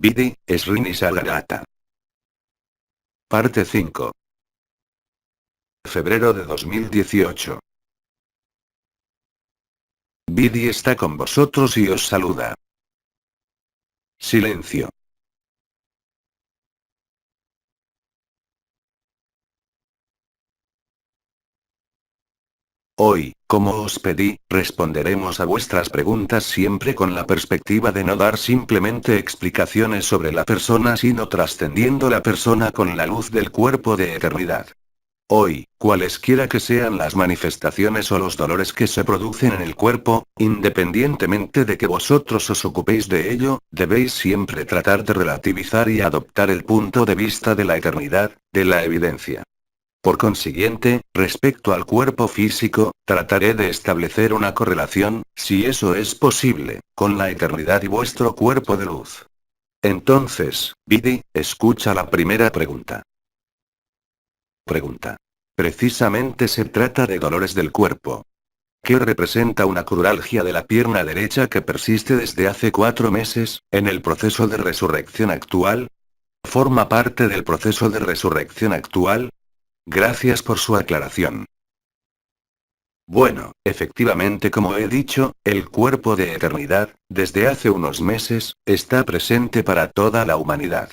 Vidi, Srini Sagarata. Parte 5. Febrero de 2018. Vidi está con vosotros y os saluda. Silencio. Hoy, como os pedí, responderemos a vuestras preguntas siempre con la perspectiva de no dar simplemente explicaciones sobre la persona sino trascendiendo la persona con la luz del cuerpo de eternidad. Hoy, cualesquiera que sean las manifestaciones o los dolores que se producen en el cuerpo, independientemente de que vosotros os ocupéis de ello, debéis siempre tratar de relativizar y adoptar el punto de vista de la eternidad, de la evidencia. Por consiguiente, respecto al cuerpo físico, trataré de establecer una correlación, si eso es posible, con la eternidad y vuestro cuerpo de luz. Entonces, Vidi, escucha la primera pregunta. Pregunta. Precisamente se trata de dolores del cuerpo. ¿Qué representa una cruralgia de la pierna derecha que persiste desde hace 4 meses, en el proceso de resurrección actual? ¿Forma parte del proceso de resurrección actual? Gracias por su aclaración. Bueno, efectivamente, como he dicho, el cuerpo de eternidad, desde hace unos meses, está presente para toda la humanidad.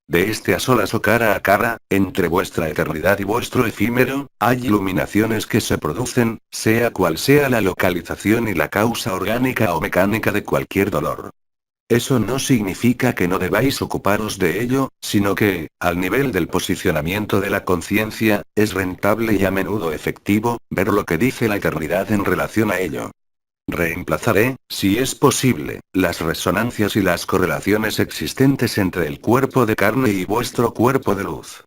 De este a solas o cara a cara, entre vuestra eternidad y vuestro efímero, hay iluminaciones que se producen, sea cual sea la localización y la causa orgánica o mecánica de cualquier dolor. Eso no significa que no debáis ocuparos de ello, sino que, al nivel del posicionamiento de la conciencia, es rentable y a menudo efectivo, ver lo que dice la eternidad en relación a ello. Reemplazaré, si es posible, las resonancias y las correlaciones existentes entre el cuerpo de carne y vuestro cuerpo de luz.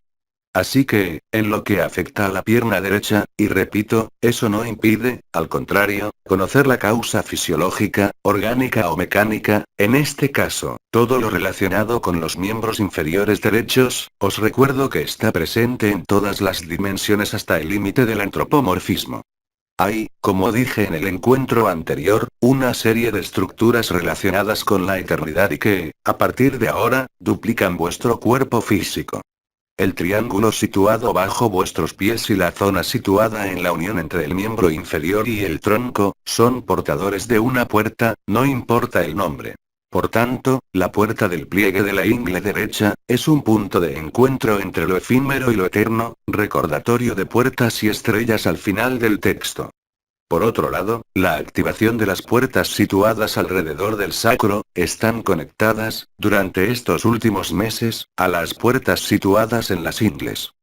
Así que, en lo que afecta a la pierna derecha, y repito, eso no impide, al contrario, conocer la causa fisiológica, orgánica o mecánica, en este caso, todo lo relacionado con los miembros inferiores derechos, os recuerdo que está presente en todas las dimensiones hasta el límite del antropomorfismo. Hay, como dije en el encuentro anterior, una serie de estructuras relacionadas con la eternidad y que, a partir de ahora, duplican vuestro cuerpo físico. El triángulo situado bajo vuestros pies y la zona situada en la unión entre el miembro inferior y el tronco, son portadores de una puerta, no importa el nombre. Por tanto, la puerta del pliegue de la ingle derecha, es un punto de encuentro entre lo efímero y lo eterno, recordatorio de puertas y estrellas al final del texto. Por otro lado, la activación de las puertas situadas alrededor del sacro, están conectadas, durante estos últimos meses, a las puertas situadas en las ingles.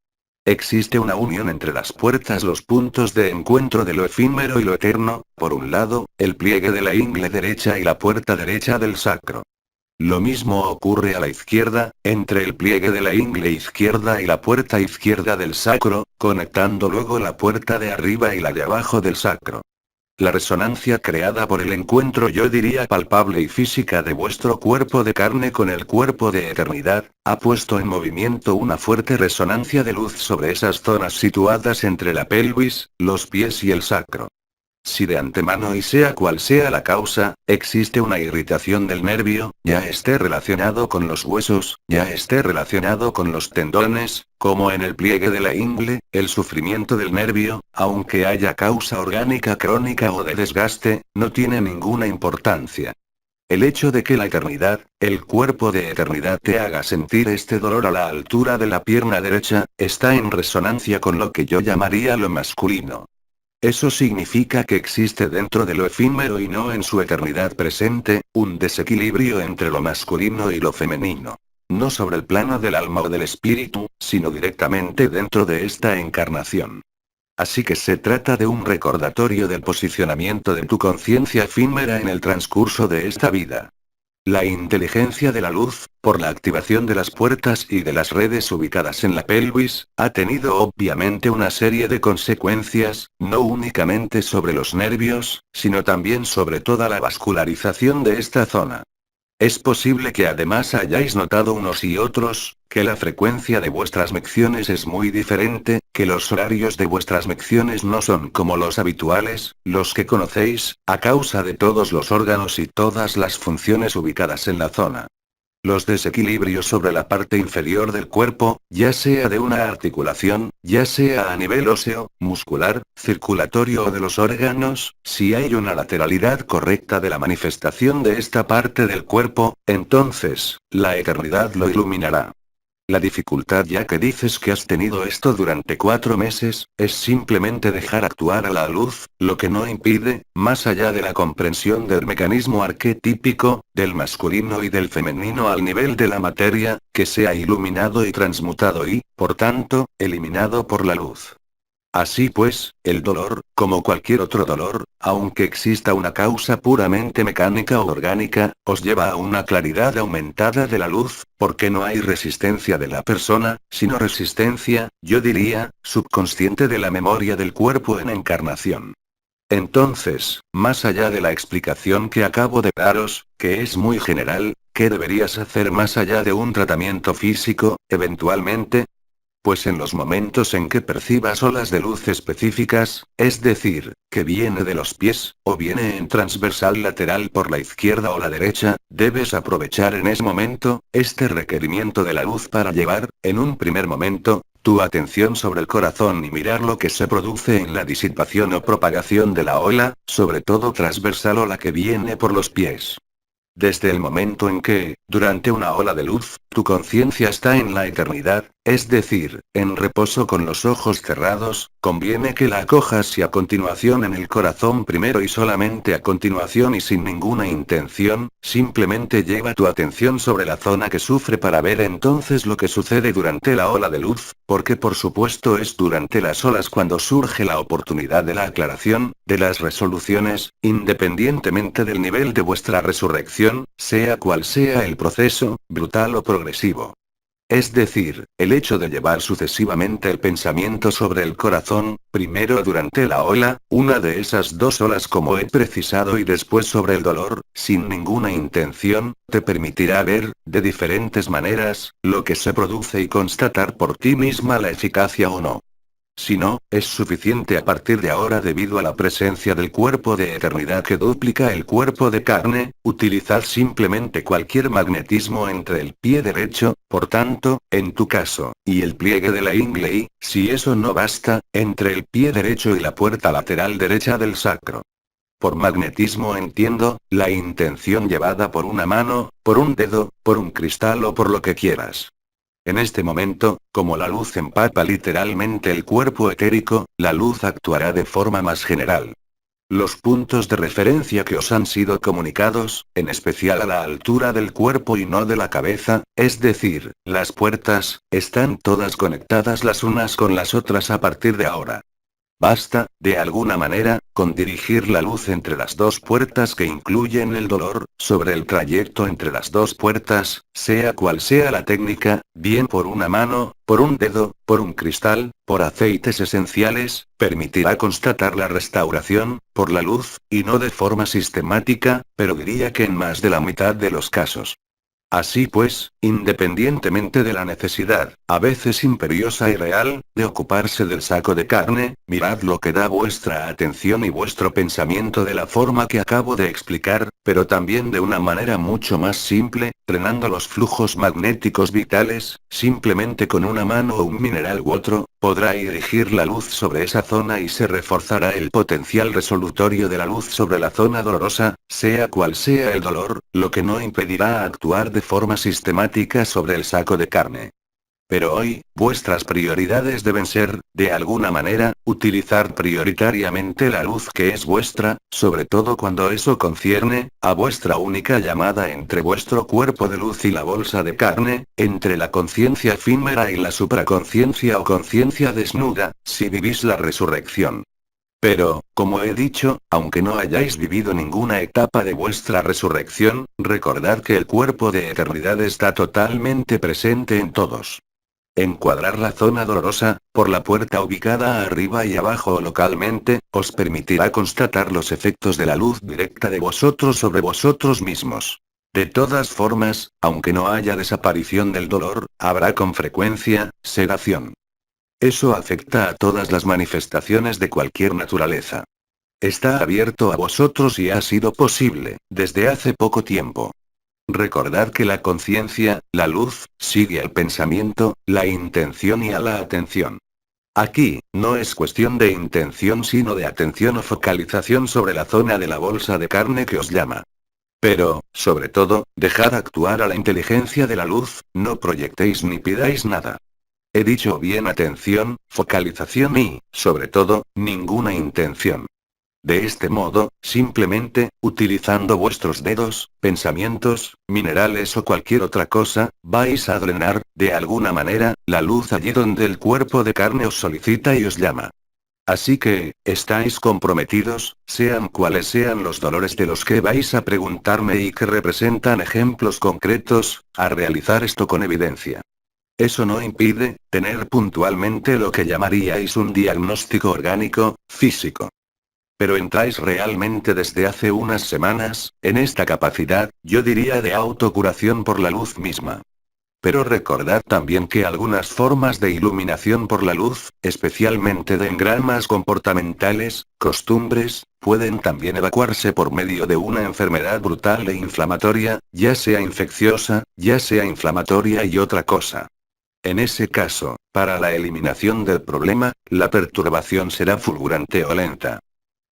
Existe una unión entre las puertas, los puntos de encuentro de lo efímero y lo eterno, por un lado, el pliegue de la ingle derecha y la puerta derecha del sacro. Lo mismo ocurre a la izquierda, entre el pliegue de la ingle izquierda y la puerta izquierda del sacro, conectando luego la puerta de arriba y la de abajo del sacro. La resonancia creada por el encuentro, yo diría palpable y física, de vuestro cuerpo de carne con el cuerpo de eternidad, ha puesto en movimiento una fuerte resonancia de luz sobre esas zonas situadas entre la pelvis, los pies y el sacro. Si de antemano y sea cual sea la causa, existe una irritación del nervio, ya esté relacionado con los huesos, ya esté relacionado con los tendones, como en el pliegue de la ingle, el sufrimiento del nervio, aunque haya causa orgánica crónica o de desgaste, no tiene ninguna importancia. El hecho de que la eternidad, el cuerpo de eternidad te haga sentir este dolor a la altura de la pierna derecha, está en resonancia con lo que yo llamaría lo masculino. Eso significa que existe dentro de lo efímero y no en su eternidad presente, un desequilibrio entre lo masculino y lo femenino. No sobre el plano del alma o del espíritu, sino directamente dentro de esta encarnación. Así que se trata de un recordatorio del posicionamiento de tu conciencia efímera en el transcurso de esta vida. La inteligencia de la luz, por la activación de las puertas y de las redes ubicadas en la pelvis, ha tenido obviamente una serie de consecuencias, no únicamente sobre los nervios, sino también sobre toda la vascularización de esta zona. Es posible que además hayáis notado unos y otros, que la frecuencia de vuestras mecciones es muy diferente, que los horarios de vuestras mecciones no son como los habituales, los que conocéis, a causa de todos los órganos y todas las funciones ubicadas en la zona. Los desequilibrios sobre la parte inferior del cuerpo, ya sea de una articulación, ya sea a nivel óseo, muscular, circulatorio o de los órganos, si hay una lateralidad correcta de la manifestación de esta parte del cuerpo, entonces, la eternidad lo iluminará. La dificultad, ya que dices que has tenido esto durante 4 meses, es simplemente dejar actuar a la luz, lo que no impide, más allá de la comprensión del mecanismo arquetípico, del masculino y del femenino al nivel de la materia, que sea iluminado y transmutado y, por tanto, eliminado por la luz. Así pues, el dolor, como cualquier otro dolor, aunque exista una causa puramente mecánica o orgánica, os lleva a una claridad aumentada de la luz, porque no hay resistencia de la persona, sino resistencia, yo diría, subconsciente de la memoria del cuerpo en encarnación. Entonces, más allá de la explicación que acabo de daros, que es muy general, ¿qué deberías hacer más allá de un tratamiento físico, eventualmente? Pues en los momentos en que percibas olas de luz específicas, es decir, que viene de los pies, o viene en transversal lateral por la izquierda o la derecha, debes aprovechar en ese momento, este requerimiento de la luz para llevar, en un primer momento, tu atención sobre el corazón y mirar lo que se produce en la disipación o propagación de la ola, sobre todo transversal o la que viene por los pies. Desde el momento en que, durante una ola de luz, tu conciencia está en la eternidad, es decir, en reposo con los ojos cerrados, conviene que la acojas y a continuación en el corazón primero y solamente a continuación y sin ninguna intención, simplemente lleva tu atención sobre la zona que sufre para ver entonces lo que sucede durante la ola de luz, porque por supuesto es durante las olas cuando surge la oportunidad de la aclaración, de las resoluciones, independientemente del nivel de vuestra resurrección, sea cual sea el proceso, brutal o progresivo. Es decir, el hecho de llevar sucesivamente el pensamiento sobre el corazón, primero durante la ola, una de esas dos olas como he precisado y después sobre el dolor, sin ninguna intención, te permitirá ver, de diferentes maneras, lo que se produce y constatar por ti misma la eficacia o no. Si no, es suficiente a partir de ahora debido a la presencia del cuerpo de eternidad que duplica el cuerpo de carne, utilizad simplemente cualquier magnetismo entre el pie derecho, por tanto, en tu caso, y el pliegue de la ingle y, si eso no basta, entre el pie derecho y la puerta lateral derecha del sacro. Por magnetismo entiendo, la intención llevada por una mano, por un dedo, por un cristal o por lo que quieras. En este momento, como la luz empapa literalmente el cuerpo etérico, la luz actuará de forma más general. Los puntos de referencia que os han sido comunicados, en especial a la altura del cuerpo y no de la cabeza, es decir, las puertas, están todas conectadas las unas con las otras a partir de ahora. Basta, de alguna manera, con dirigir la luz entre las dos puertas que incluyen el dolor, sobre el trayecto entre las dos puertas, sea cual sea la técnica, bien por una mano, por un dedo, por un cristal, por aceites esenciales, permitirá constatar la restauración, por la luz, y no de forma sistemática, pero diría que en más de la mitad de los casos. Así pues, independientemente de la necesidad, a veces imperiosa y real, de ocuparse del saco de carne, mirad lo que da vuestra atención y vuestro pensamiento de la forma que acabo de explicar, pero también de una manera mucho más simple, frenando los flujos magnéticos vitales, simplemente con una mano o un mineral u otro, podrá dirigir la luz sobre esa zona y se reforzará el potencial resolutorio de la luz sobre la zona dolorosa, sea cual sea el dolor, lo que no impedirá actuar de forma sistemática sobre el saco de carne. Pero hoy, vuestras prioridades deben ser, de alguna manera, utilizar prioritariamente la luz que es vuestra, sobre todo cuando eso concierne, a vuestra única llamada entre vuestro cuerpo de luz y la bolsa de carne, entre la conciencia efímera y la supraconciencia o conciencia desnuda, si vivís la resurrección. Pero, como he dicho, aunque no hayáis vivido ninguna etapa de vuestra resurrección, recordad que el cuerpo de eternidad está totalmente presente en todos. Encuadrar la zona dolorosa, por la puerta ubicada arriba y abajo o localmente, os permitirá constatar los efectos de la luz directa de vosotros sobre vosotros mismos. De todas formas, aunque no haya desaparición del dolor, habrá con frecuencia, sedación. Eso afecta a todas las manifestaciones de cualquier naturaleza. Está abierto a vosotros y ha sido posible, desde hace poco tiempo. Recordad que la conciencia, la luz, sigue al pensamiento, la intención y a la atención. Aquí, no es cuestión de intención sino de atención o focalización sobre la zona de la bolsa de carne que os llama. Pero, sobre todo, dejad actuar a la inteligencia de la luz, no proyectéis ni pidáis nada. He dicho bien atención, focalización y, sobre todo, ninguna intención. De este modo, simplemente, utilizando vuestros dedos, pensamientos, minerales o cualquier otra cosa, vais a drenar, de alguna manera, la luz allí donde el cuerpo de carne os solicita y os llama. Así que, estáis comprometidos, sean cuales sean los dolores de los que vais a preguntarme y que representan ejemplos concretos, a realizar esto con evidencia. Eso no impide, tener puntualmente lo que llamaríais un diagnóstico orgánico, físico. Pero entráis realmente desde hace unas semanas, en esta capacidad, yo diría de autocuración por la luz misma. Pero recordad también que algunas formas de iluminación por la luz, especialmente de engramas comportamentales, costumbres, pueden también evacuarse por medio de una enfermedad brutal e inflamatoria, ya sea infecciosa, ya sea inflamatoria y otra cosa. En ese caso, para la eliminación del problema, la perturbación será fulgurante o lenta.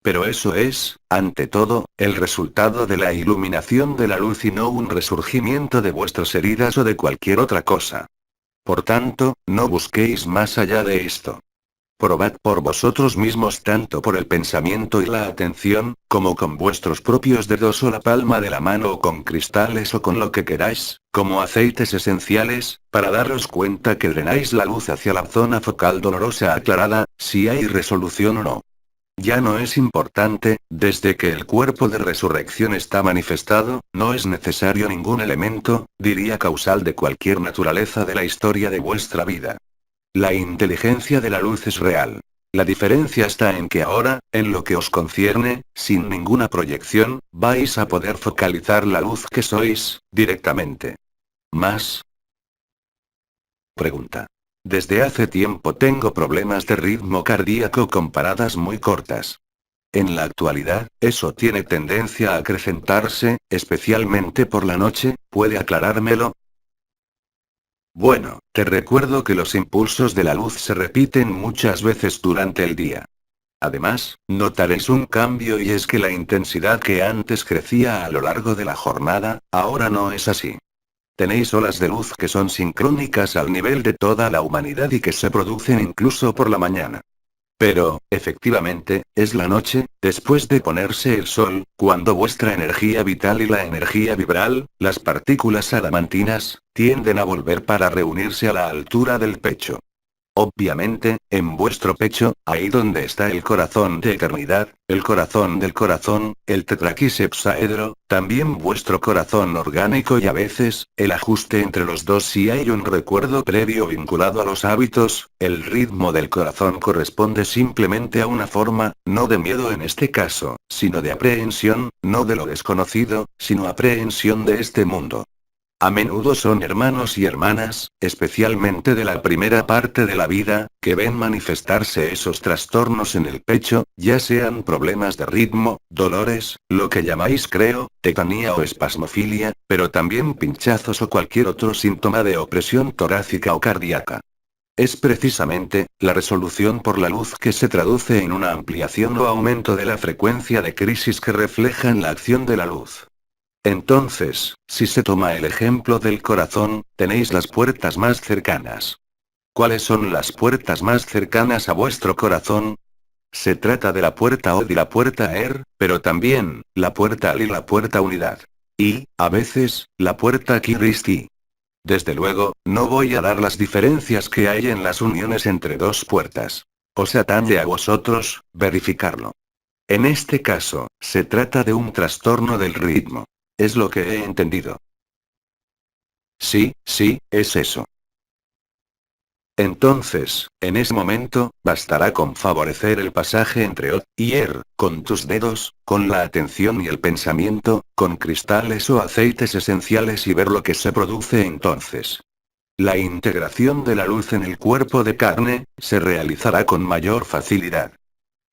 Pero eso es, ante todo, el resultado de la iluminación de la luz y no un resurgimiento de vuestras heridas o de cualquier otra cosa. Por tanto, no busquéis más allá de esto. Probad por vosotros mismos tanto por el pensamiento y la atención, como con vuestros propios dedos o la palma de la mano o con cristales o con lo que queráis, como aceites esenciales, para daros cuenta que drenáis la luz hacia la zona focal dolorosa aclarada, si hay resolución o no. Ya no es importante, desde que el cuerpo de resurrección está manifestado, no es necesario ningún elemento, diría causal de cualquier naturaleza de la historia de vuestra vida. La inteligencia de la luz es real. La diferencia está en que ahora, en lo que os concierne, sin ninguna proyección, vais a poder focalizar la luz que sois, directamente. ¿Más? Pregunta. Desde hace tiempo tengo problemas de ritmo cardíaco con paradas muy cortas. En la actualidad, eso tiene tendencia a acrecentarse, especialmente por la noche, ¿puede aclarármelo? Bueno, te recuerdo que los impulsos de la luz se repiten muchas veces durante el día. Además, notaréis un cambio y es que la intensidad que antes crecía a lo largo de la jornada, ahora no es así. Tenéis olas de luz que son sincrónicas al nivel de toda la humanidad y que se producen incluso por la mañana. Pero, efectivamente, es la noche, después de ponerse el sol, cuando vuestra energía vital y la energía vibral, las partículas adamantinas, tienden a volver para reunirse a la altura del pecho. Obviamente, en vuestro pecho, ahí donde está el corazón de eternidad, el corazón del corazón, el tetraquisepsaedro, también vuestro corazón orgánico y a veces, el ajuste entre los dos si hay un recuerdo previo vinculado a los hábitos, el ritmo del corazón corresponde simplemente a una forma, no de miedo en este caso, sino de aprehensión, no de lo desconocido, sino aprehensión de este mundo. A menudo son hermanos y hermanas, especialmente de la primera parte de la vida, que ven manifestarse esos trastornos en el pecho, ya sean problemas de ritmo, dolores, lo que llamáis creo, tetanía o espasmofilia, pero también pinchazos o cualquier otro síntoma de opresión torácica o cardíaca. Es precisamente, la resolución por la luz que se traduce en una ampliación o aumento de la frecuencia de crisis que reflejan la acción de la luz. Entonces, si se toma el ejemplo del corazón, tenéis las puertas más cercanas. ¿Cuáles son las puertas más cercanas a vuestro corazón? Se trata de la puerta Od y la puerta Er, pero también, la puerta Al y la puerta Unidad. Y, a veces, la puerta Kiristi. Desde luego, no voy a dar las diferencias que hay en las uniones entre dos puertas. Os atañe a vosotros, verificarlo. En este caso, se trata de un trastorno del ritmo. Es lo que he entendido. Sí, es eso. Entonces, en ese momento, bastará con favorecer el pasaje entre Od y Er, con tus dedos, con la atención y el pensamiento, con cristales o aceites esenciales y ver lo que se produce entonces. La integración de la luz en el cuerpo de carne, se realizará con mayor facilidad.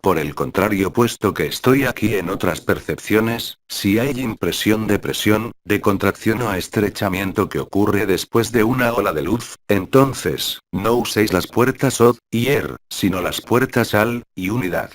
Por el contrario, puesto que estoy aquí en otras percepciones, si hay impresión de presión, de contracción o estrechamiento que ocurre después de una ola de luz, entonces, no uséis las puertas Od y Er, sino las puertas Al y Unidad.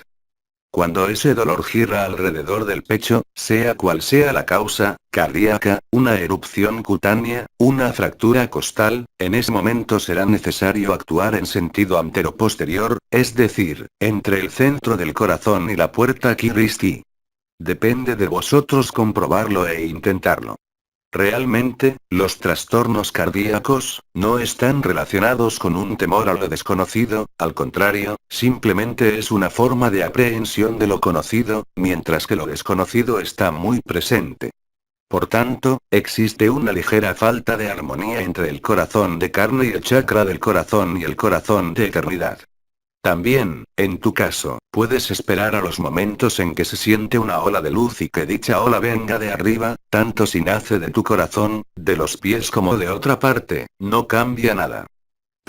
Cuando ese dolor gira alrededor del pecho, sea cual sea la causa, cardíaca, una erupción cutánea, una fractura costal, en ese momento será necesario actuar en sentido antero-posterior, es decir, entre el centro del corazón y la puerta Kiristi. Depende de vosotros comprobarlo e intentarlo. Realmente, los trastornos cardíacos no están relacionados con un temor a lo desconocido, al contrario, simplemente es una forma de aprehensión de lo conocido, mientras que lo desconocido está muy presente. Por tanto, existe una ligera falta de armonía entre el corazón de carne y el chakra del corazón y el corazón de eternidad. También, en tu caso, puedes esperar a los momentos en que se siente una ola de luz y que dicha ola venga de arriba, tanto si nace de tu corazón, de los pies como de otra parte, no cambia nada.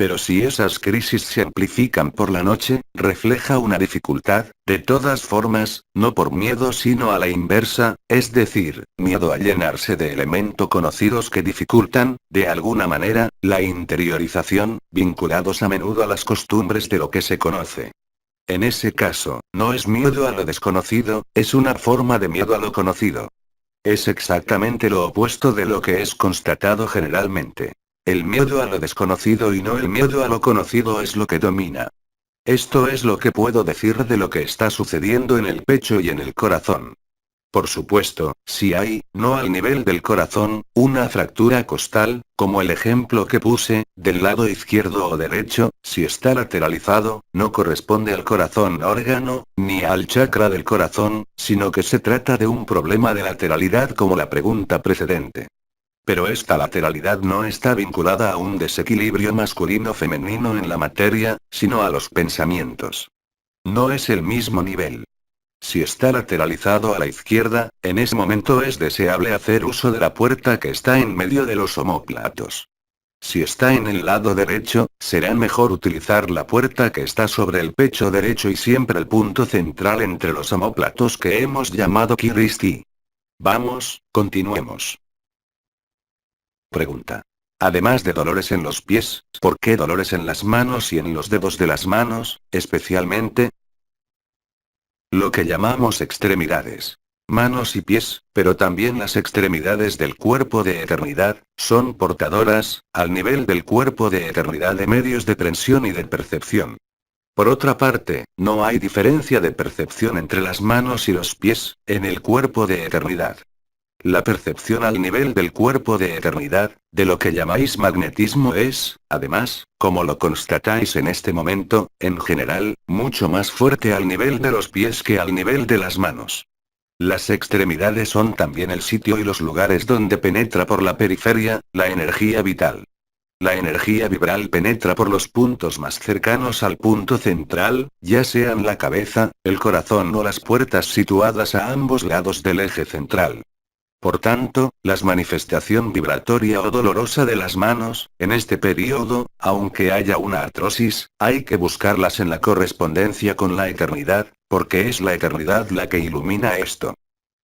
Pero si esas crisis se amplifican por la noche, refleja una dificultad, de todas formas, no por miedo sino a la inversa, es decir, miedo a llenarse de elementos conocidos que dificultan, de alguna manera, la interiorización, vinculados a menudo a las costumbres de lo que se conoce. En ese caso, no es miedo a lo desconocido, es una forma de miedo a lo conocido. Es exactamente lo opuesto de lo que es constatado generalmente. El miedo a lo desconocido y no el miedo a lo conocido es lo que domina. Esto es lo que puedo decir de lo que está sucediendo en el pecho y en el corazón. Por supuesto, si hay, no al nivel del corazón, una fractura costal, como el ejemplo que puse, del lado izquierdo o derecho, si está lateralizado, no corresponde al corazón órgano, ni al chakra del corazón, sino que se trata de un problema de lateralidad como la pregunta precedente. Pero esta lateralidad no está vinculada a un desequilibrio masculino-femenino en la materia, sino a los pensamientos. No es el mismo nivel. Si está lateralizado a la izquierda, en ese momento es deseable hacer uso de la puerta que está en medio de los omóplatos. Si está en el lado derecho, será mejor utilizar la puerta que está sobre el pecho derecho y siempre el punto central entre los omóplatos que hemos llamado Kiristi. Vamos, continuemos. Pregunta. Además de dolores en los pies, ¿por qué dolores en las manos y en los dedos de las manos, especialmente? Lo que llamamos extremidades. Manos y pies, pero también las extremidades del cuerpo de eternidad, son portadoras, al nivel del cuerpo de eternidad de medios de prensión y de percepción. Por otra parte, no hay diferencia de percepción entre las manos y los pies, en el cuerpo de eternidad. La percepción al nivel del cuerpo de eternidad, de lo que llamáis magnetismo es, además, como lo constatáis en este momento, en general, mucho más fuerte al nivel de los pies que al nivel de las manos. Las extremidades son también el sitio y los lugares donde penetra por la periferia, la energía vital. La energía vibral penetra por los puntos más cercanos al punto central, ya sean la cabeza, el corazón o las puertas situadas a ambos lados del eje central. Por tanto, la manifestación vibratoria o dolorosa de las manos, en este periodo, aunque haya una artrosis, hay que buscarlas en la correspondencia con la eternidad, porque es la eternidad la que ilumina esto.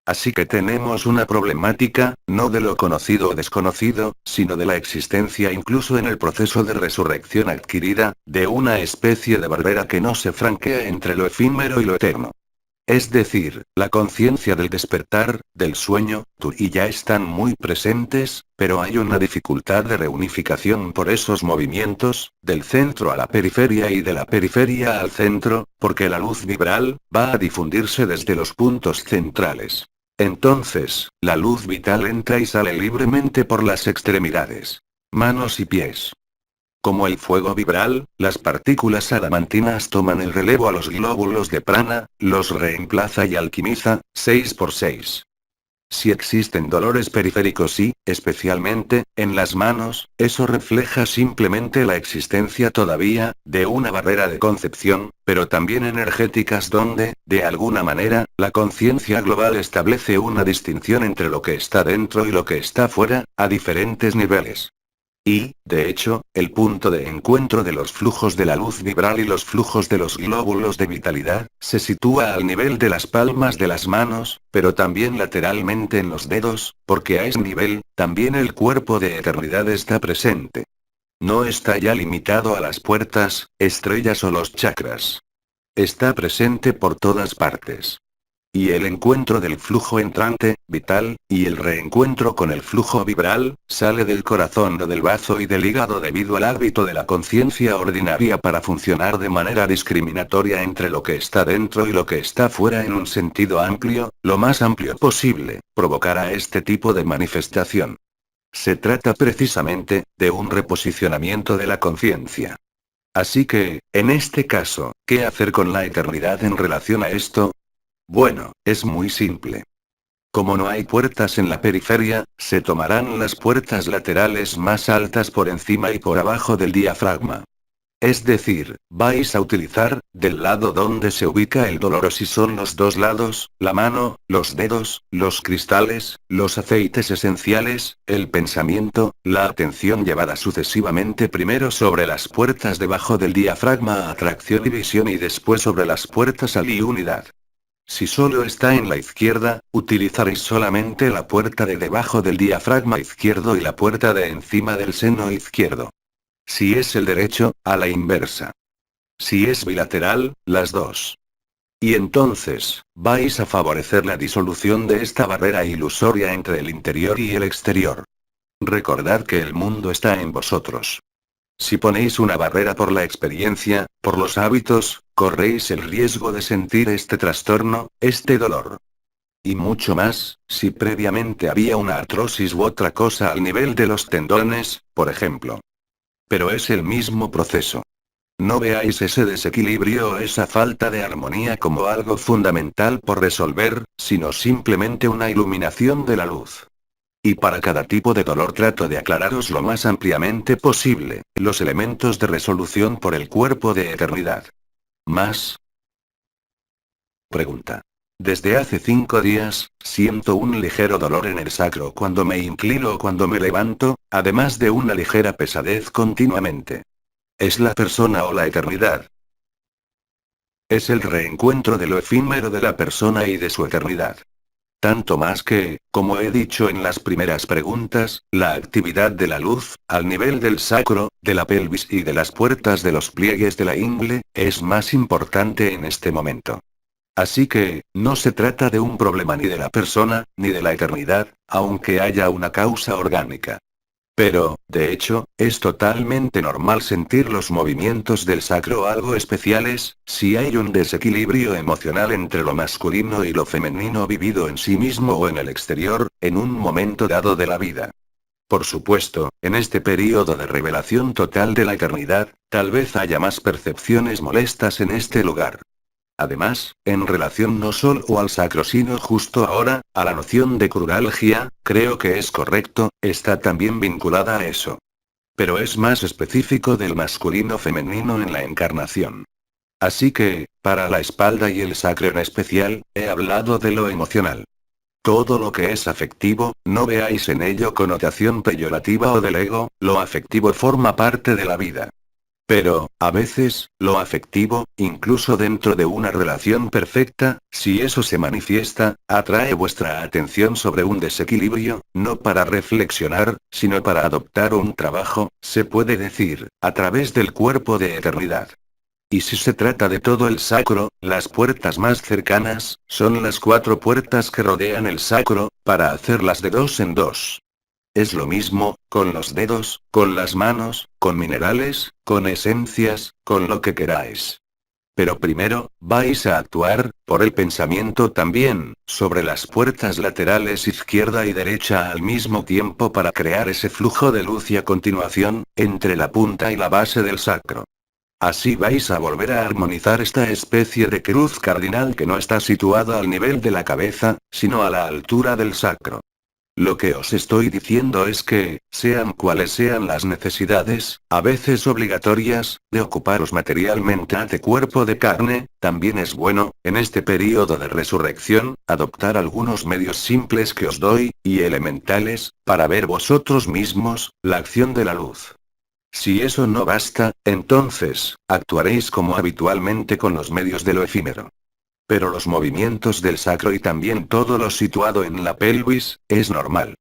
Así que tenemos una problemática, no de lo conocido o desconocido, sino de la existencia incluso en el proceso de resurrección adquirida, de una especie de barrera que no se franquea entre lo efímero y lo eterno. Es decir, la conciencia del despertar, del sueño, tú y ya están muy presentes, pero hay una dificultad de reunificación por esos movimientos, del centro a la periferia y de la periferia al centro, porque la luz vibral, va a difundirse desde los puntos centrales. Entonces, la luz vital entra y sale libremente por las extremidades. Manos y pies. Como el fuego vibral, las partículas adamantinas toman el relevo a los glóbulos de prana, los reemplaza y alquimiza, 6x6. Si existen dolores periféricos y, especialmente, en las manos, eso refleja simplemente la existencia todavía, de una barrera de concepción, pero también energéticas donde, de alguna manera, la conciencia global establece una distinción entre lo que está dentro y lo que está fuera, a diferentes niveles. Y, de hecho, el punto de encuentro de los flujos de la luz vibral y los flujos de los glóbulos de vitalidad, se sitúa al nivel de las palmas de las manos, pero también lateralmente en los dedos, porque a ese nivel, también el cuerpo de eternidad está presente. No está ya limitado a las puertas, estrellas o los chakras. Está presente por todas partes. Y el encuentro del flujo entrante, vital, y el reencuentro con el flujo vibral, sale del corazón o del bazo y del hígado debido al hábito de la conciencia ordinaria para funcionar de manera discriminatoria entre lo que está dentro y lo que está fuera en un sentido amplio, lo más amplio posible, provocará este tipo de manifestación. Se trata precisamente, de un reposicionamiento de la conciencia. Así que, en este caso, ¿qué hacer con la eternidad en relación a esto? Bueno, es muy simple. Como no hay puertas en la periferia, se tomarán las puertas laterales más altas por encima y por abajo del diafragma. Es decir, vais a utilizar, del lado donde se ubica el dolor o si son los dos lados, la mano, los dedos, los cristales, los aceites esenciales, el pensamiento, la atención llevada sucesivamente primero sobre las puertas debajo del diafragma a atracción y visión y después sobre las puertas al y unidad. Si solo está en la izquierda, utilizaréis solamente la puerta de debajo del diafragma izquierdo y la puerta de encima del seno izquierdo. Si es el derecho, a la inversa. Si es bilateral, las dos. Y entonces, vais a favorecer la disolución de esta barrera ilusoria entre el interior y el exterior. Recordad que el mundo está en vosotros. Si ponéis una barrera por la experiencia, por los hábitos, corréis el riesgo de sentir este trastorno, este dolor. Y mucho más, si previamente había una artrosis u otra cosa al nivel de los tendones, por ejemplo. Pero es el mismo proceso. No veáis ese desequilibrio o esa falta de armonía como algo fundamental por resolver, sino simplemente una iluminación de la luz. Y para cada tipo de dolor trato de aclararos lo más ampliamente posible, los elementos de resolución por el cuerpo de eternidad. ¿Más? Pregunta. Desde hace 5 días, siento un ligero dolor en el sacro cuando me inclino o cuando me levanto, además de una ligera pesadez continuamente. ¿Es la persona o la eternidad? Es el reencuentro de lo efímero de la persona y de su eternidad. Tanto más que, como he dicho en las primeras preguntas, la actividad de la luz, al nivel del sacro, de la pelvis y de las puertas de los pliegues de la ingle, es más importante en este momento. Así que, no se trata de un problema ni de la persona, ni de la eternidad, aunque haya una causa orgánica. Pero, de hecho, es totalmente normal sentir los movimientos del sacro algo especiales, si hay un desequilibrio emocional entre lo masculino y lo femenino vivido en sí mismo o en el exterior, en un momento dado de la vida. Por supuesto, en este período de revelación total de la eternidad, tal vez haya más percepciones molestas en este lugar. Además, en relación no solo al sacro sino justo ahora, a la noción de cruralgia, creo que es correcto, está también vinculada a eso. Pero es más específico del masculino femenino en la encarnación. Así que, para la espalda y el sacro en especial, he hablado de lo emocional. Todo lo que es afectivo, no veáis en ello connotación peyorativa o del ego, lo afectivo forma parte de la vida. Pero, a veces, lo afectivo, incluso dentro de una relación perfecta, si eso se manifiesta, atrae vuestra atención sobre un desequilibrio, no para reflexionar, sino para adoptar un trabajo, se puede decir, a través del cuerpo de eternidad. Y si se trata de todo el sacro, las puertas más cercanas, son las 4 puertas que rodean el sacro, para hacerlas de 2 en 2. Es lo mismo, con los dedos, con las manos, con minerales, con esencias, con lo que queráis. Pero primero, vais a actuar, por el pensamiento también, sobre las puertas laterales izquierda y derecha al mismo tiempo para crear ese flujo de luz y a continuación, entre la punta y la base del sacro. Así vais a volver a armonizar esta especie de cruz cardinal que no está situada al nivel de la cabeza, sino a la altura del sacro. Lo que os estoy diciendo es que, sean cuales sean las necesidades, a veces obligatorias, de ocuparos materialmente ante cuerpo de carne, también es bueno, en este período de resurrección, adoptar algunos medios simples que os doy, y elementales, para ver vosotros mismos, la acción de la luz. Si eso no basta, entonces, actuaréis como habitualmente con los medios de lo efímero. Pero los movimientos del sacro y también todo lo situado en la pelvis, es normal.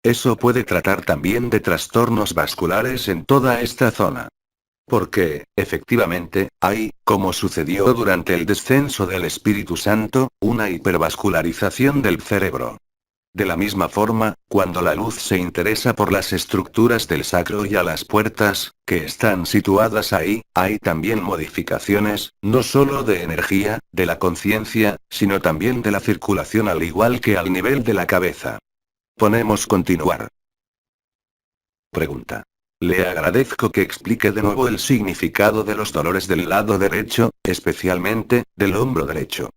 Eso puede tratar también de trastornos vasculares en toda esta zona. Porque, efectivamente, hay, como sucedió durante el descenso del Espíritu Santo, una hipervascularización del cerebro. De la misma forma, cuando la luz se interesa por las estructuras del sacro y a las puertas, que están situadas ahí, hay también modificaciones, no solo de energía, de la conciencia, sino también de la circulación al igual que al nivel de la cabeza. Ponemos continuar. Pregunta. Le agradezco que explique de nuevo el significado de los dolores del lado derecho, especialmente, del hombro derecho.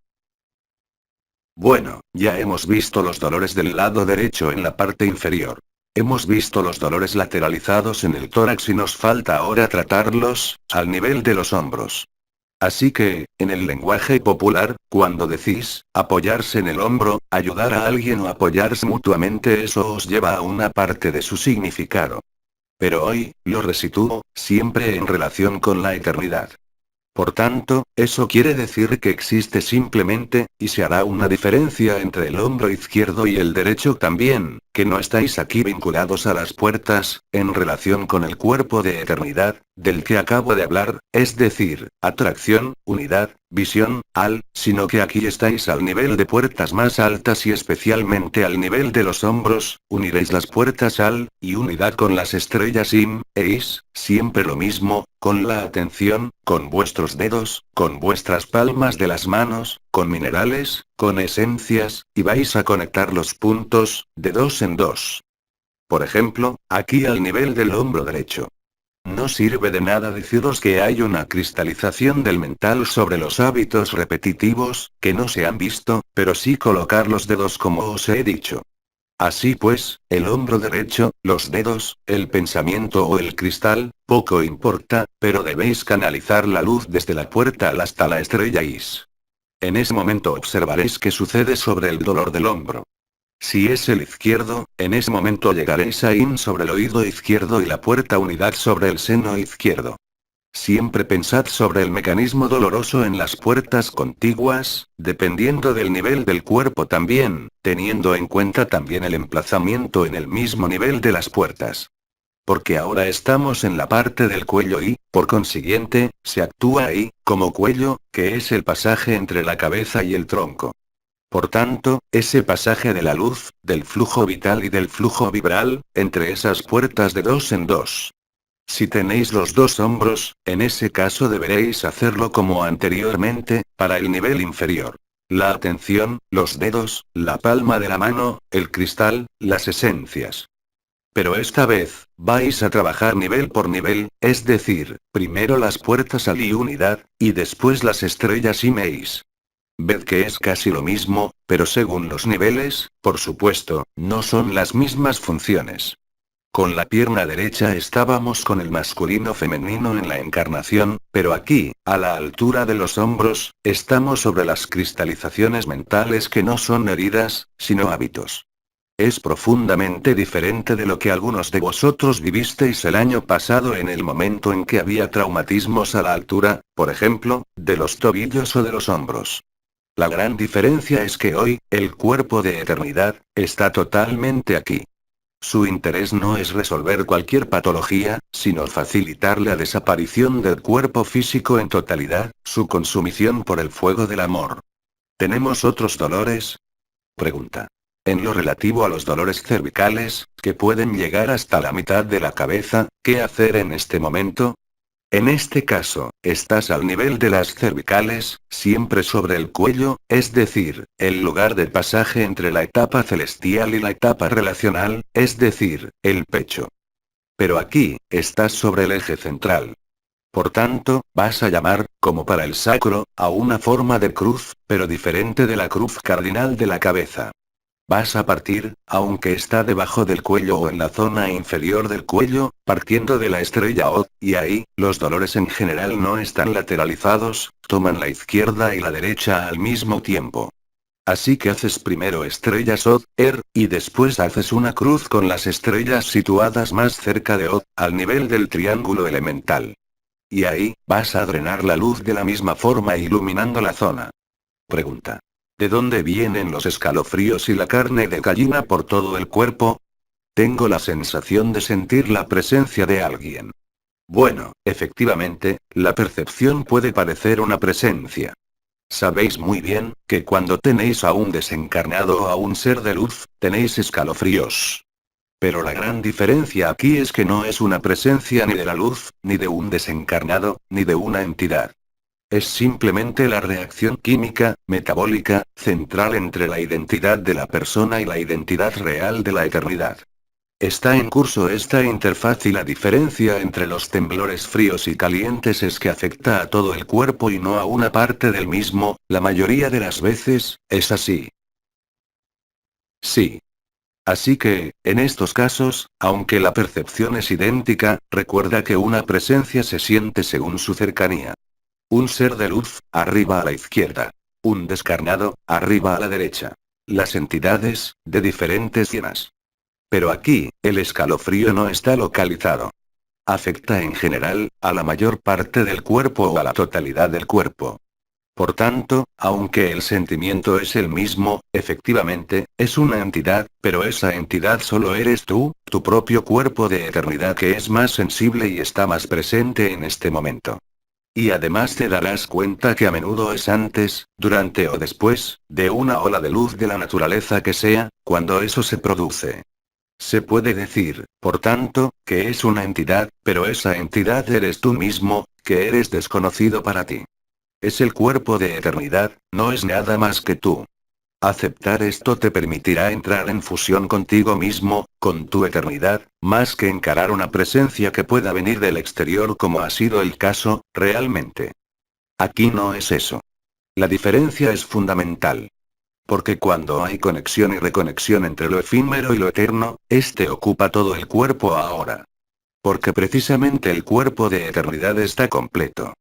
Bueno, ya hemos visto los dolores del lado derecho en la parte inferior. Hemos visto los dolores lateralizados en el tórax y nos falta ahora tratarlos, al nivel de los hombros. Así que, en el lenguaje popular, cuando decís, apoyarse en el hombro, ayudar a alguien o apoyarse mutuamente, eso os lleva a una parte de su significado. Pero hoy, lo resitúo, siempre en relación con la eternidad. Por tanto, eso quiere decir que existe simplemente, y se hará una diferencia entre el hombro izquierdo y el derecho también, que no estáis aquí vinculados a las puertas, en relación con el cuerpo de eternidad, del que acabo de hablar, es decir, atracción, unidad, visión, sino que aquí estáis al nivel de puertas más altas y especialmente al nivel de los hombros, uniréis las puertas y unidad con las estrellas siempre lo mismo, con la atención, con vuestros dedos, con vuestras palmas de las manos, con minerales, con esencias, y vais a conectar los puntos, de dos en dos. Por ejemplo, aquí al nivel del hombro derecho. No sirve de nada deciros que hay una cristalización del mental sobre los hábitos repetitivos, que no se han visto, pero sí colocar los dedos como os he dicho. Así pues, el hombro derecho, los dedos, el pensamiento o el cristal, poco importa, pero debéis canalizar la luz desde la puerta hasta la estrella Is. En ese momento observaréis qué sucede sobre el dolor del hombro. Si es el izquierdo, en ese momento llegaréis a In sobre el oído izquierdo y la puerta unidad sobre el seno izquierdo. Siempre pensad sobre el mecanismo doloroso en las puertas contiguas, dependiendo del nivel del cuerpo también, teniendo en cuenta también el emplazamiento en el mismo nivel de las puertas. Porque ahora estamos en la parte del cuello y, por consiguiente, se actúa ahí, como cuello, que es el pasaje entre la cabeza y el tronco. Por tanto, ese pasaje de la luz, del flujo vital y del flujo vibral, entre esas puertas de dos en dos. Si tenéis los dos hombros, en ese caso deberéis hacerlo como anteriormente, para el nivel inferior. La atención, los dedos, la palma de la mano, el cristal, las esencias. Pero esta vez, vais a trabajar nivel por nivel, es decir, primero las puertas y unidad, y después las estrellas y meis. Ved que es casi lo mismo, pero según los niveles, por supuesto, no son las mismas funciones. Con la pierna derecha estábamos con el masculino femenino en la encarnación, pero aquí, a la altura de los hombros, estamos sobre las cristalizaciones mentales que no son heridas, sino hábitos. Es profundamente diferente de lo que algunos de vosotros vivisteis el año pasado en el momento en que había traumatismos a la altura, por ejemplo, de los tobillos o de los hombros. La gran diferencia es que hoy, el cuerpo de eternidad, está totalmente aquí. Su interés no es resolver cualquier patología, sino facilitar la desaparición del cuerpo físico en totalidad, su consumición por el fuego del amor. ¿Tenemos otros dolores? Pregunta. En lo relativo a los dolores cervicales, que pueden llegar hasta la mitad de la cabeza, ¿qué hacer en este momento? En este caso, estás al nivel de las cervicales, siempre sobre el cuello, es decir, el lugar de pasaje entre la etapa celestial y la etapa relacional, es decir, el pecho. Pero aquí, estás sobre el eje central. Por tanto, vas a llamar, como para el sacro, a una forma de cruz, pero diferente de la cruz cardinal de la cabeza. vas a partir, aunque está debajo del cuello o en la zona inferior del cuello, partiendo de la estrella O, y ahí, los dolores en general no están lateralizados, toman la izquierda y la derecha al mismo tiempo. Así que haces primero estrellas O, y después haces una cruz con las estrellas situadas más cerca de O, al nivel del triángulo elemental. Y ahí, vas a drenar la luz de la misma forma iluminando la zona. Pregunta. ¿De dónde vienen los escalofríos y la carne de gallina por todo el cuerpo? Tengo la sensación de sentir la presencia de alguien. Bueno, efectivamente, la percepción puede parecer una presencia. Sabéis muy bien, que cuando tenéis a un desencarnado o a un ser de luz, tenéis escalofríos. Pero la gran diferencia aquí es que no es una presencia ni de la luz, ni de un desencarnado, ni de una entidad. Es simplemente la reacción química, metabólica, central entre la identidad de la persona y la identidad real de la eternidad. Está en curso esta interfaz y la diferencia entre los temblores fríos y calientes es que afecta a todo el cuerpo y no a una parte del mismo, la mayoría de las veces, es así. Sí. Así que, en estos casos, aunque la percepción es idéntica, recuerda que una presencia se siente según su cercanía. Un ser de luz, arriba a la izquierda. Un descarnado, arriba a la derecha. Las entidades, de diferentes llenas. Pero aquí, el escalofrío no está localizado. Afecta en general, a la mayor parte del cuerpo o a la totalidad del cuerpo. Por tanto, aunque el sentimiento es el mismo, efectivamente, es una entidad, pero esa entidad solo eres tú, tu propio cuerpo de eternidad que es más sensible y está más presente en este momento. Y además te darás cuenta que a menudo es antes, durante o después, de una ola de luz de la naturaleza que sea, cuando eso se produce. Se puede decir, por tanto, que es una entidad, pero esa entidad eres tú mismo, que eres desconocido para ti. Es el cuerpo de eternidad, no es nada más que tú. Aceptar esto te permitirá entrar en fusión contigo mismo, con tu eternidad, más que encarar una presencia que pueda venir del exterior como ha sido el caso, realmente. Aquí no es eso. La diferencia es fundamental. Porque cuando hay conexión y reconexión entre lo efímero y lo eterno, este ocupa todo el cuerpo ahora. Porque precisamente el cuerpo de eternidad está completo.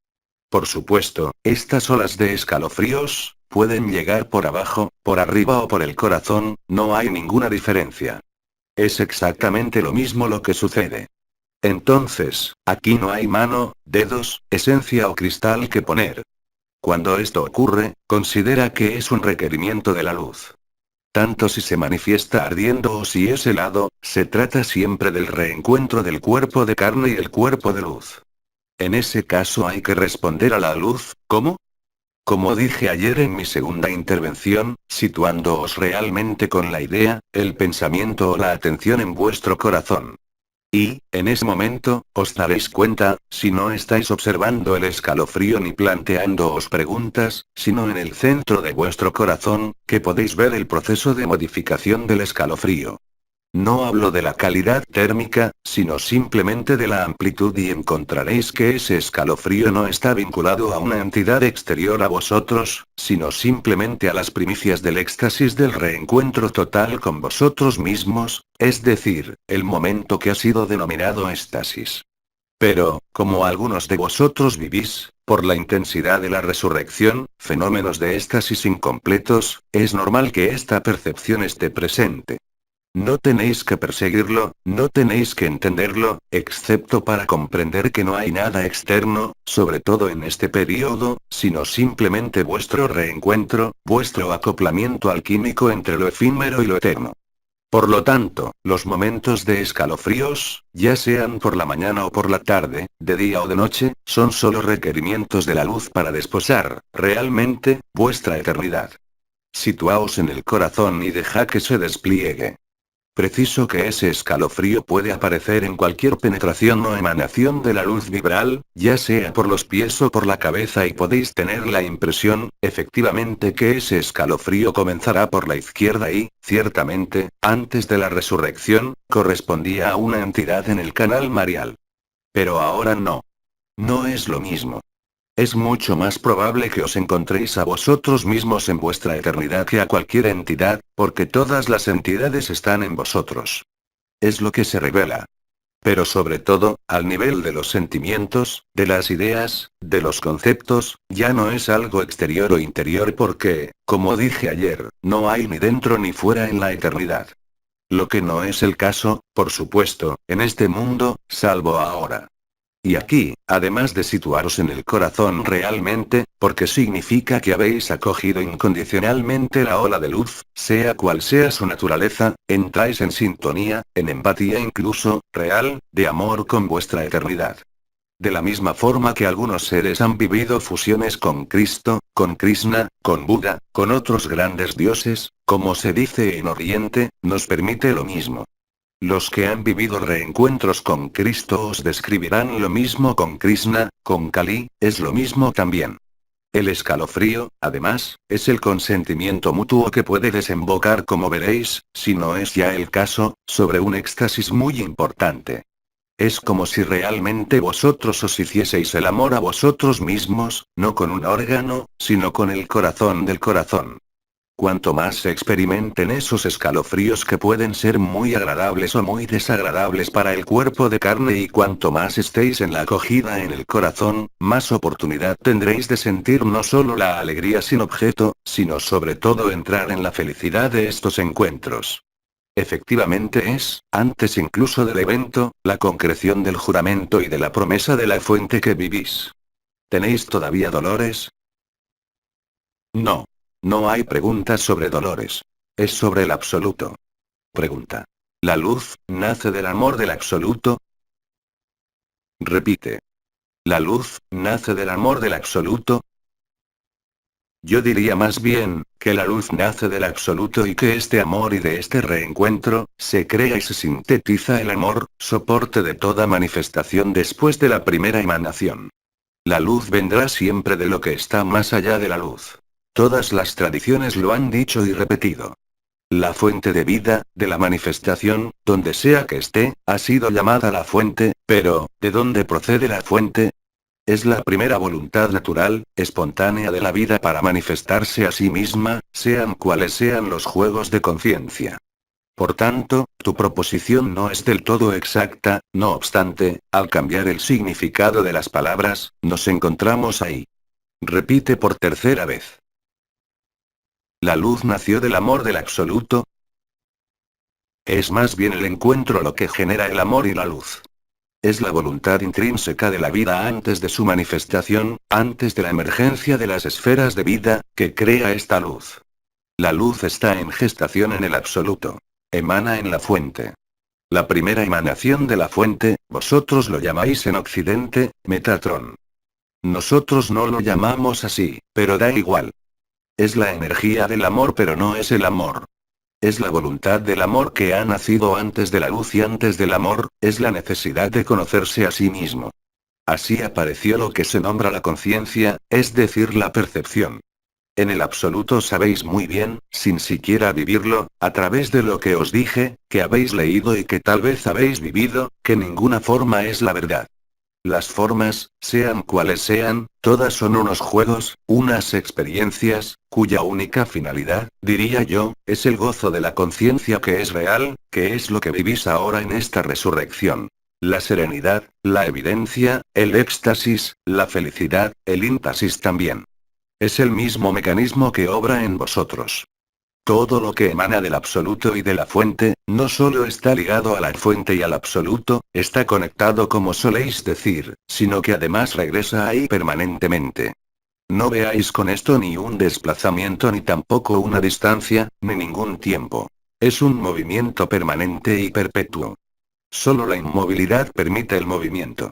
Por supuesto, estas olas de escalofríos, pueden llegar por abajo, por arriba o por el corazón, no hay ninguna diferencia. Es exactamente lo mismo lo que sucede. Entonces, aquí no hay mano, dedos, esencia o cristal que poner. Cuando esto ocurre, considera que es un requerimiento de la luz. Tanto si se manifiesta ardiendo o si es helado, se trata siempre del reencuentro del cuerpo de carne y el cuerpo de luz. En ese caso hay que responder a la luz, ¿cómo? Como dije ayer en mi segunda intervención, situándoos realmente con la idea, el pensamiento o la atención en vuestro corazón. Y, en ese momento, os daréis cuenta, si no estáis observando el escalofrío ni planteándoos preguntas, sino en el centro de vuestro corazón, que podéis ver el proceso de modificación del escalofrío. No hablo de la calidad térmica, sino simplemente de la amplitud y encontraréis que ese escalofrío no está vinculado a una entidad exterior a vosotros, sino simplemente a las primicias del éxtasis del reencuentro total con vosotros mismos, es decir, el momento que ha sido denominado éxtasis. Pero, como algunos de vosotros vivís, por la intensidad de la resurrección, fenómenos de éxtasis incompletos, es normal que esta percepción esté presente. No tenéis que perseguirlo, no tenéis que entenderlo, excepto para comprender que no hay nada externo, sobre todo en este periodo, sino simplemente vuestro reencuentro, vuestro acoplamiento alquímico entre lo efímero y lo eterno. Por lo tanto, los momentos de escalofríos, ya sean por la mañana o por la tarde, de día o de noche, son solo requerimientos de la luz para desposar, realmente, vuestra eternidad. Situaos en el corazón y deja que se despliegue. Preciso que ese escalofrío puede aparecer en cualquier penetración o emanación de la luz vibral, ya sea por los pies o por la cabeza y podéis tener la impresión, efectivamente que ese escalofrío comenzará por la izquierda y, ciertamente, antes de la resurrección, correspondía a una entidad en el canal marial. Pero ahora no. No es lo mismo. Es mucho más probable que os encontréis a vosotros mismos en vuestra eternidad que a cualquier entidad, porque todas las entidades están en vosotros. Es lo que se revela. Pero sobre todo, al nivel de los sentimientos, de las ideas, de los conceptos, ya no es algo exterior o interior porque, como dije ayer, no hay ni dentro ni fuera en la eternidad. Lo que no es el caso, por supuesto, en este mundo, salvo ahora. Y aquí, además de situaros en el corazón realmente, porque significa que habéis acogido incondicionalmente la ola de luz, sea cual sea su naturaleza, entráis en sintonía, en empatía incluso, real, de amor con vuestra eternidad. De la misma forma que algunos seres han vivido fusiones con Cristo, con Krishna, con Buda, con otros grandes dioses, como se dice en Oriente, nos permite lo mismo. Los que han vivido reencuentros con Cristo os describirán lo mismo con Krishna, con Kali, es lo mismo también. El escalofrío, además, es el consentimiento mutuo que puede desembocar, como veréis, si no es ya el caso, sobre un éxtasis muy importante. Es como si realmente vosotros os hicieseis el amor a vosotros mismos, no con un órgano, sino con el corazón del corazón. Cuanto más se experimenten esos escalofríos que pueden ser muy agradables o muy desagradables para el cuerpo de carne y cuanto más estéis en la acogida en el corazón, más oportunidad tendréis de sentir no solo la alegría sin objeto, sino sobre todo entrar en la felicidad de estos encuentros. Efectivamente es, antes incluso del evento, la concreción del juramento y de la promesa de la fuente que vivís. ¿Tenéis todavía dolores? No. No hay preguntas sobre dolores. Es sobre el absoluto. Pregunta. ¿La luz nace del amor del absoluto? Repite. ¿La luz nace del amor del absoluto? Yo diría más bien, que la luz nace del absoluto y que este amor y de este reencuentro, se crea y se sintetiza el amor, soporte de toda manifestación después de la primera emanación. La luz vendrá siempre de lo que está más allá de la luz. Todas las tradiciones lo han dicho y repetido. La fuente de vida, de la manifestación, donde sea que esté, ha sido llamada la fuente, pero, ¿de dónde procede la fuente? Es la primera voluntad natural, espontánea de la vida para manifestarse a sí misma, sean cuales sean los juegos de conciencia. Por tanto, tu proposición no es del todo exacta, no obstante, al cambiar el significado de las palabras, nos encontramos ahí. Repite por tercera vez. La luz nació del amor del absoluto. Es más bien el encuentro lo que genera el amor y la luz. Es la voluntad intrínseca de la vida antes de su manifestación, antes de la emergencia de las esferas de vida, que crea esta luz. La luz está en gestación en el absoluto. Emana en la fuente. La primera emanación de la fuente, vosotros lo llamáis en Occidente, Metatron. Nosotros no lo llamamos así, pero da igual. Es la energía del amor pero no es el amor. Es la voluntad del amor que ha nacido antes de la luz y antes del amor, es la necesidad de conocerse a sí mismo. Así apareció lo que se nombra la conciencia, es decir, la percepción. En el absoluto sabéis muy bien, sin siquiera vivirlo, a través de lo que os dije, que habéis leído y que tal vez habéis vivido, que ninguna forma es la verdad. Las formas, sean cuales sean, todas son unos juegos, unas experiencias, cuya única finalidad, diría yo, es el gozo de la conciencia que es real, que es lo que vivís ahora en esta resurrección. La serenidad, la evidencia, el éxtasis, la felicidad, el éxtasis también. Es el mismo mecanismo que obra en vosotros. Todo lo que emana del absoluto y de la fuente, no solo está ligado a la fuente y al absoluto, está conectado como soléis decir, sino que además regresa ahí permanentemente. No veáis con esto ni un desplazamiento ni tampoco una distancia, ni ningún tiempo. Es un movimiento permanente y perpetuo. Solo la inmovilidad permite el movimiento.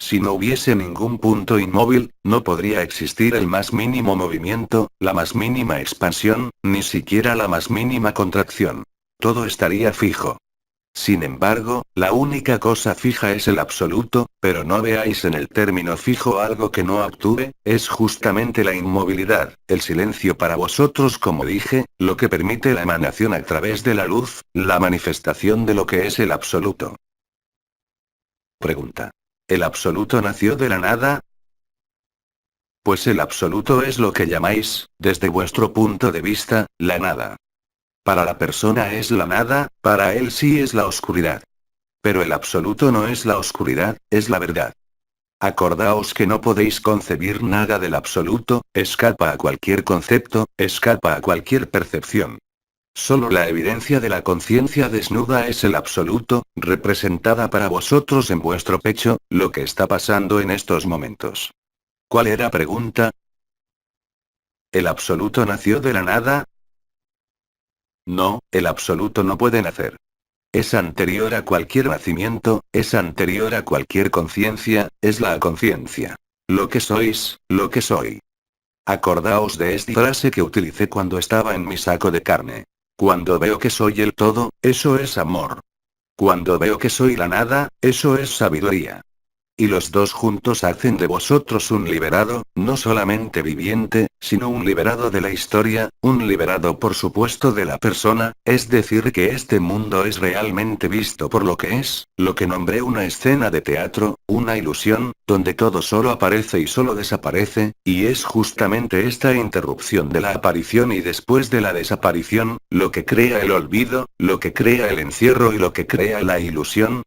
Si no hubiese ningún punto inmóvil, no podría existir el más mínimo movimiento, la más mínima expansión, ni siquiera la más mínima contracción. Todo estaría fijo. Sin embargo, la única cosa fija es el absoluto, pero no veáis en el término fijo algo que no actúe, es justamente la inmovilidad, el silencio para vosotros como dije, lo que permite la emanación a través de la luz, la manifestación de lo que es el absoluto. Pregunta. ¿El absoluto nació de la nada? Pues el absoluto es lo que llamáis, desde vuestro punto de vista, la nada. Para la persona es la nada, para él sí es la oscuridad. Pero el absoluto no es la oscuridad, es la verdad. Acordaos que no podéis concebir nada del absoluto, escapa a cualquier concepto, escapa a cualquier percepción. Solo la evidencia de la conciencia desnuda es el absoluto, representada para vosotros en vuestro pecho, lo que está pasando en estos momentos. ¿Cuál era pregunta? ¿El absoluto nació de la nada? No, el absoluto no puede nacer. Es anterior a cualquier nacimiento, es anterior a cualquier conciencia, es la conciencia. Lo que sois, lo que soy. Acordaos de esta frase que utilicé cuando estaba en mi saco de carne. Cuando veo que soy el todo, eso es amor. Cuando veo que soy la nada, eso es sabiduría. Y los dos juntos hacen de vosotros un liberado, no solamente viviente, sino un liberado de la historia, un liberado por supuesto de la persona, es decir que este mundo es realmente visto por lo que es, lo que nombré una escena de teatro, una ilusión, donde todo solo aparece y solo desaparece, y es justamente esta interrupción de la aparición y después de la desaparición, lo que crea el olvido, lo que crea el encierro y lo que crea la ilusión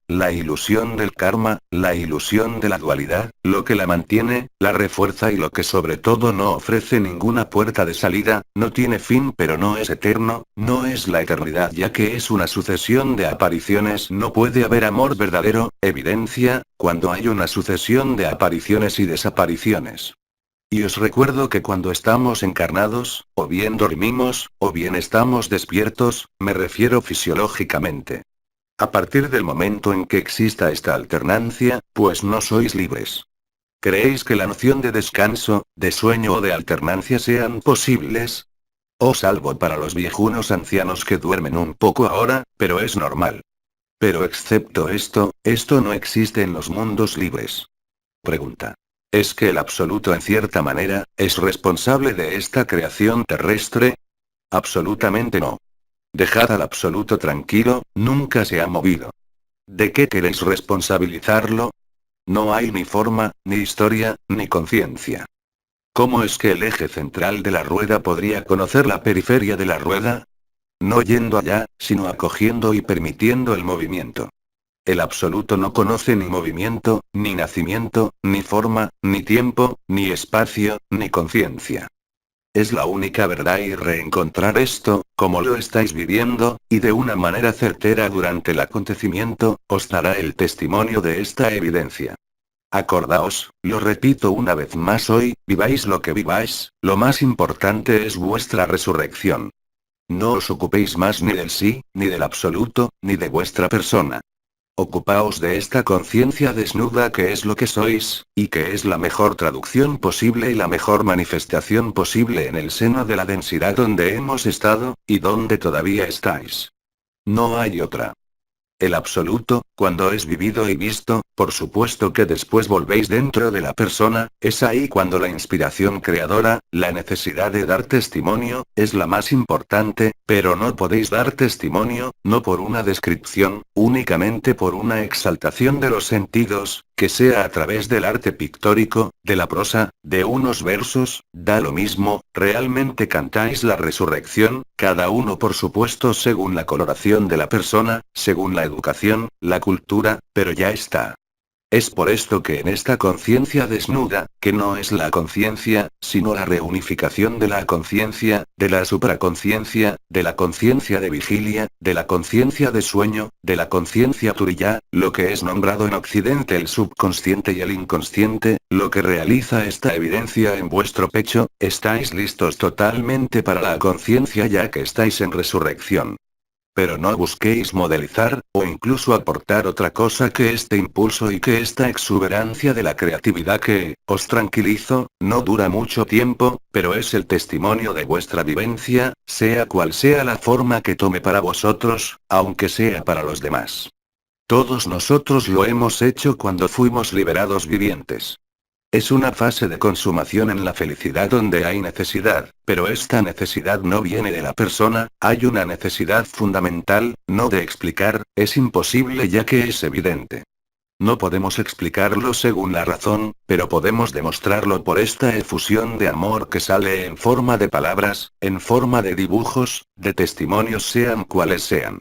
del karma, la ilusión de la dualidad, lo que la mantiene, la refuerza y lo que sobre todo no ofrece ninguna puerta de salida, no tiene fin pero no es eterno, no es la eternidad ya que es una sucesión de apariciones, no puede haber amor verdadero, evidencia, cuando hay una sucesión de apariciones y desapariciones. Y os recuerdo que cuando estamos encarnados, o bien dormimos, o bien estamos despiertos, me refiero fisiológicamente. A partir del momento en que exista esta alternancia, pues no sois libres. ¿Creéis que la noción de descanso, de sueño o de alternancia sean posibles? O salvo para los viejunos ancianos que duermen un poco ahora, pero es normal. Pero excepto esto no existe en los mundos libres. Pregunta. ¿Es que el absoluto en cierta manera, es responsable de esta creación terrestre? Absolutamente no. Dejad al absoluto tranquilo, nunca se ha movido. ¿De qué queréis responsabilizarlo? No hay ni forma, ni historia, ni conciencia. ¿Cómo es que el eje central de la rueda podría conocer la periferia de la rueda? No yendo allá, sino acogiendo y permitiendo el movimiento. El absoluto no conoce ni movimiento, ni nacimiento, ni forma, ni tiempo, ni espacio, ni conciencia. Es la única verdad y reencontrar esto, como lo estáis viviendo, y de una manera certera durante el acontecimiento, os dará el testimonio de esta evidencia. Acordaos, lo repito una vez más hoy, viváis lo que viváis, lo más importante es vuestra resurrección. No os ocupéis más ni del sí, ni del absoluto, ni de vuestra persona. Ocupaos de esta conciencia desnuda que es lo que sois, y que es la mejor traducción posible y la mejor manifestación posible en el seno de la densidad donde hemos estado, y donde todavía estáis. No hay otra. El absoluto, cuando es vivido y visto, por supuesto que después volvéis dentro de la persona, es ahí cuando la inspiración creadora, la necesidad de dar testimonio, es la más importante, pero no podéis dar testimonio, no por una descripción, únicamente por una exaltación de los sentidos, que sea a través del arte pictórico, de la prosa, de unos versos, da lo mismo, realmente cantáis la resurrección, cada uno por supuesto según la coloración de la persona, según la educación, la cultura, pero ya está. Es por esto que en esta conciencia desnuda, que no es la conciencia, sino la reunificación de la conciencia, de la supraconciencia, de la conciencia de vigilia, de la conciencia de sueño, de la conciencia turiyá, lo que es nombrado en Occidente el subconsciente y el inconsciente, lo que realiza esta evidencia en vuestro pecho, estáis listos totalmente para la conciencia ya que estáis en resurrección. Pero no busquéis modelizar, o incluso aportar otra cosa que este impulso y que esta exuberancia de la creatividad que, os tranquilizo, no dura mucho tiempo, pero es el testimonio de vuestra vivencia, sea cual sea la forma que tome para vosotros, aunque sea para los demás. Todos nosotros lo hemos hecho cuando fuimos liberados vivientes. Es una fase de consumación en la felicidad donde hay necesidad, pero esta necesidad no viene de la persona, hay una necesidad fundamental, no de explicar, es imposible ya que es evidente. No podemos explicarlo según la razón, pero podemos demostrarlo por esta efusión de amor que sale en forma de palabras, en forma de dibujos, de testimonios sean cuales sean.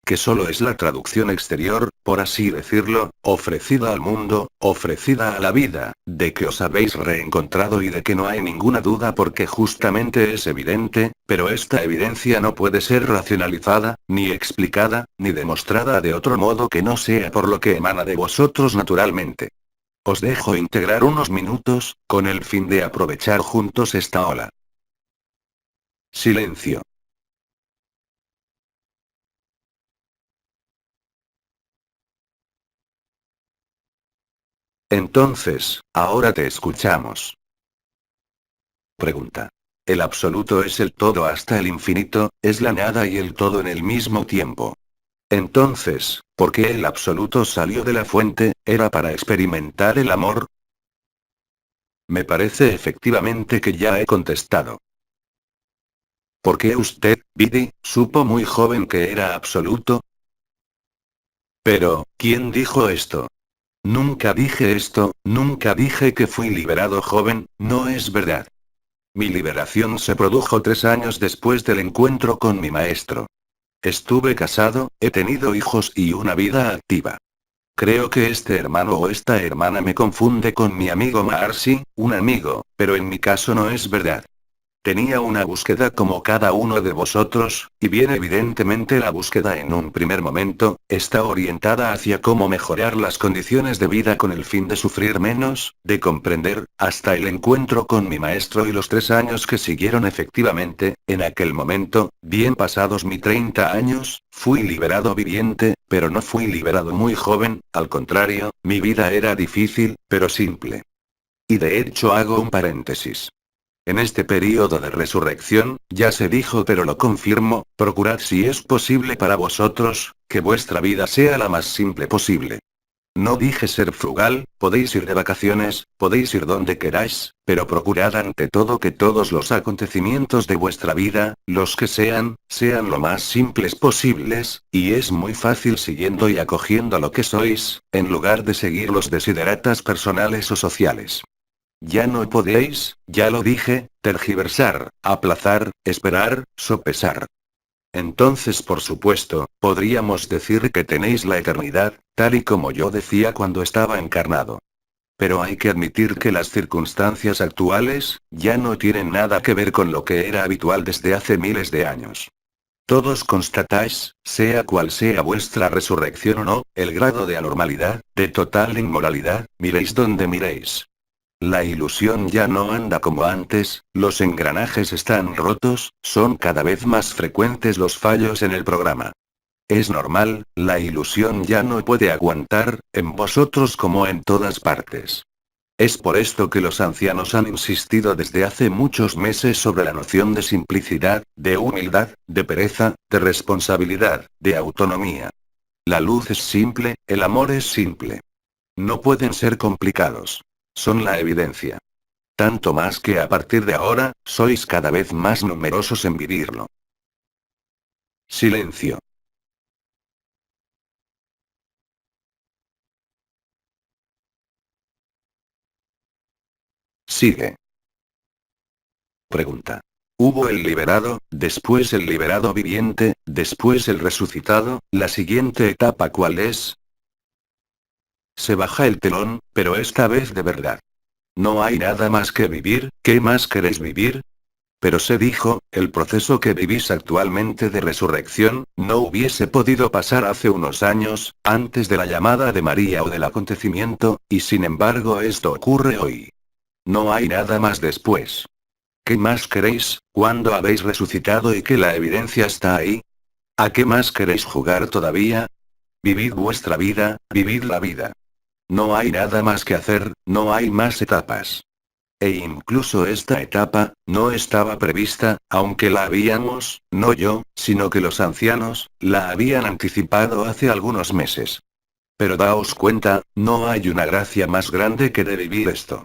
Que solo es la traducción exterior, por así decirlo, ofrecida al mundo, ofrecida a la vida, de que os habéis reencontrado y de que no hay ninguna duda porque justamente es evidente, pero esta evidencia no puede ser racionalizada, ni explicada, ni demostrada de otro modo que no sea por lo que emana de vosotros naturalmente. Os dejo integrar unos minutos, con el fin de aprovechar juntos esta ola. Silencio. Entonces, ahora te escuchamos. Pregunta. El absoluto es el todo hasta el infinito, es la nada y el todo en el mismo tiempo. Entonces, ¿por qué el absoluto salió de la fuente? ¿Era para experimentar el amor? Me parece efectivamente que ya he contestado. ¿Por qué usted, Bidi, supo muy joven que era absoluto? Pero, ¿quién dijo esto? Nunca dije esto, nunca dije que fui liberado joven, no es verdad. Mi liberación se produjo 3 años después del encuentro con mi maestro. Estuve casado, he tenido hijos y una vida activa. Creo que este hermano o esta hermana me confunde con mi amigo Maharshi, un amigo, pero en mi caso no es verdad. Tenía una búsqueda como cada uno de vosotros, y bien evidentemente la búsqueda en un primer momento, está orientada hacia cómo mejorar las condiciones de vida con el fin de sufrir menos, de comprender, hasta el encuentro con mi maestro y los 3 años que siguieron efectivamente, en aquel momento, bien pasados mis 30 años, fui liberado viviente, pero no fui liberado muy joven, al contrario, mi vida era difícil, pero simple. Y de hecho hago un paréntesis. En este período de resurrección, ya se dijo pero lo confirmo, procurad si es posible para vosotros, que vuestra vida sea la más simple posible. No dije ser frugal, podéis ir de vacaciones, podéis ir donde queráis, pero procurad ante todo que todos los acontecimientos de vuestra vida, los que sean, sean lo más simples posibles, y es muy fácil siguiendo y acogiendo lo que sois, en lugar de seguir los desideratas personales o sociales. Ya no podéis, ya lo dije, tergiversar, aplazar, esperar, sopesar. Entonces, por supuesto, podríamos decir que tenéis la eternidad, tal y como yo decía cuando estaba encarnado. Pero hay que admitir que las circunstancias actuales, ya no tienen nada que ver con lo que era habitual desde hace miles de años. Todos constatáis, sea cual sea vuestra resurrección o no, el grado de anormalidad, de total inmoralidad, miréis donde miréis. La ilusión ya no anda como antes, los engranajes están rotos, son cada vez más frecuentes los fallos en el programa. Es normal, la ilusión ya no puede aguantar, en vosotros como en todas partes. Es por esto que los ancianos han insistido desde hace muchos meses sobre la noción de simplicidad, de humildad, de pereza, de responsabilidad, de autonomía. La luz es simple, el amor es simple. No pueden ser complicados. Son la evidencia. Tanto más que a partir de ahora, sois cada vez más numerosos en vivirlo. Silencio. Sigue. Pregunta. Hubo el liberado, después el liberado viviente, después el resucitado, la siguiente etapa ¿cuál es? Se baja el telón, pero esta vez de verdad. No hay nada más que vivir, ¿qué más queréis vivir? Pero se dijo, el proceso que vivís actualmente de resurrección, no hubiese podido pasar hace unos años, antes de la llamada de María o del acontecimiento, y sin embargo esto ocurre hoy. No hay nada más después. ¿Qué más queréis, cuando habéis resucitado y que la evidencia está ahí? ¿A qué más queréis jugar todavía? Vivid vuestra vida, vivid la vida. No hay nada más que hacer, no hay más etapas. E incluso esta etapa, no estaba prevista, aunque la habíamos, no yo, sino que los ancianos, la habían anticipado hace algunos meses. Pero daos cuenta, no hay una gracia más grande que de vivir esto.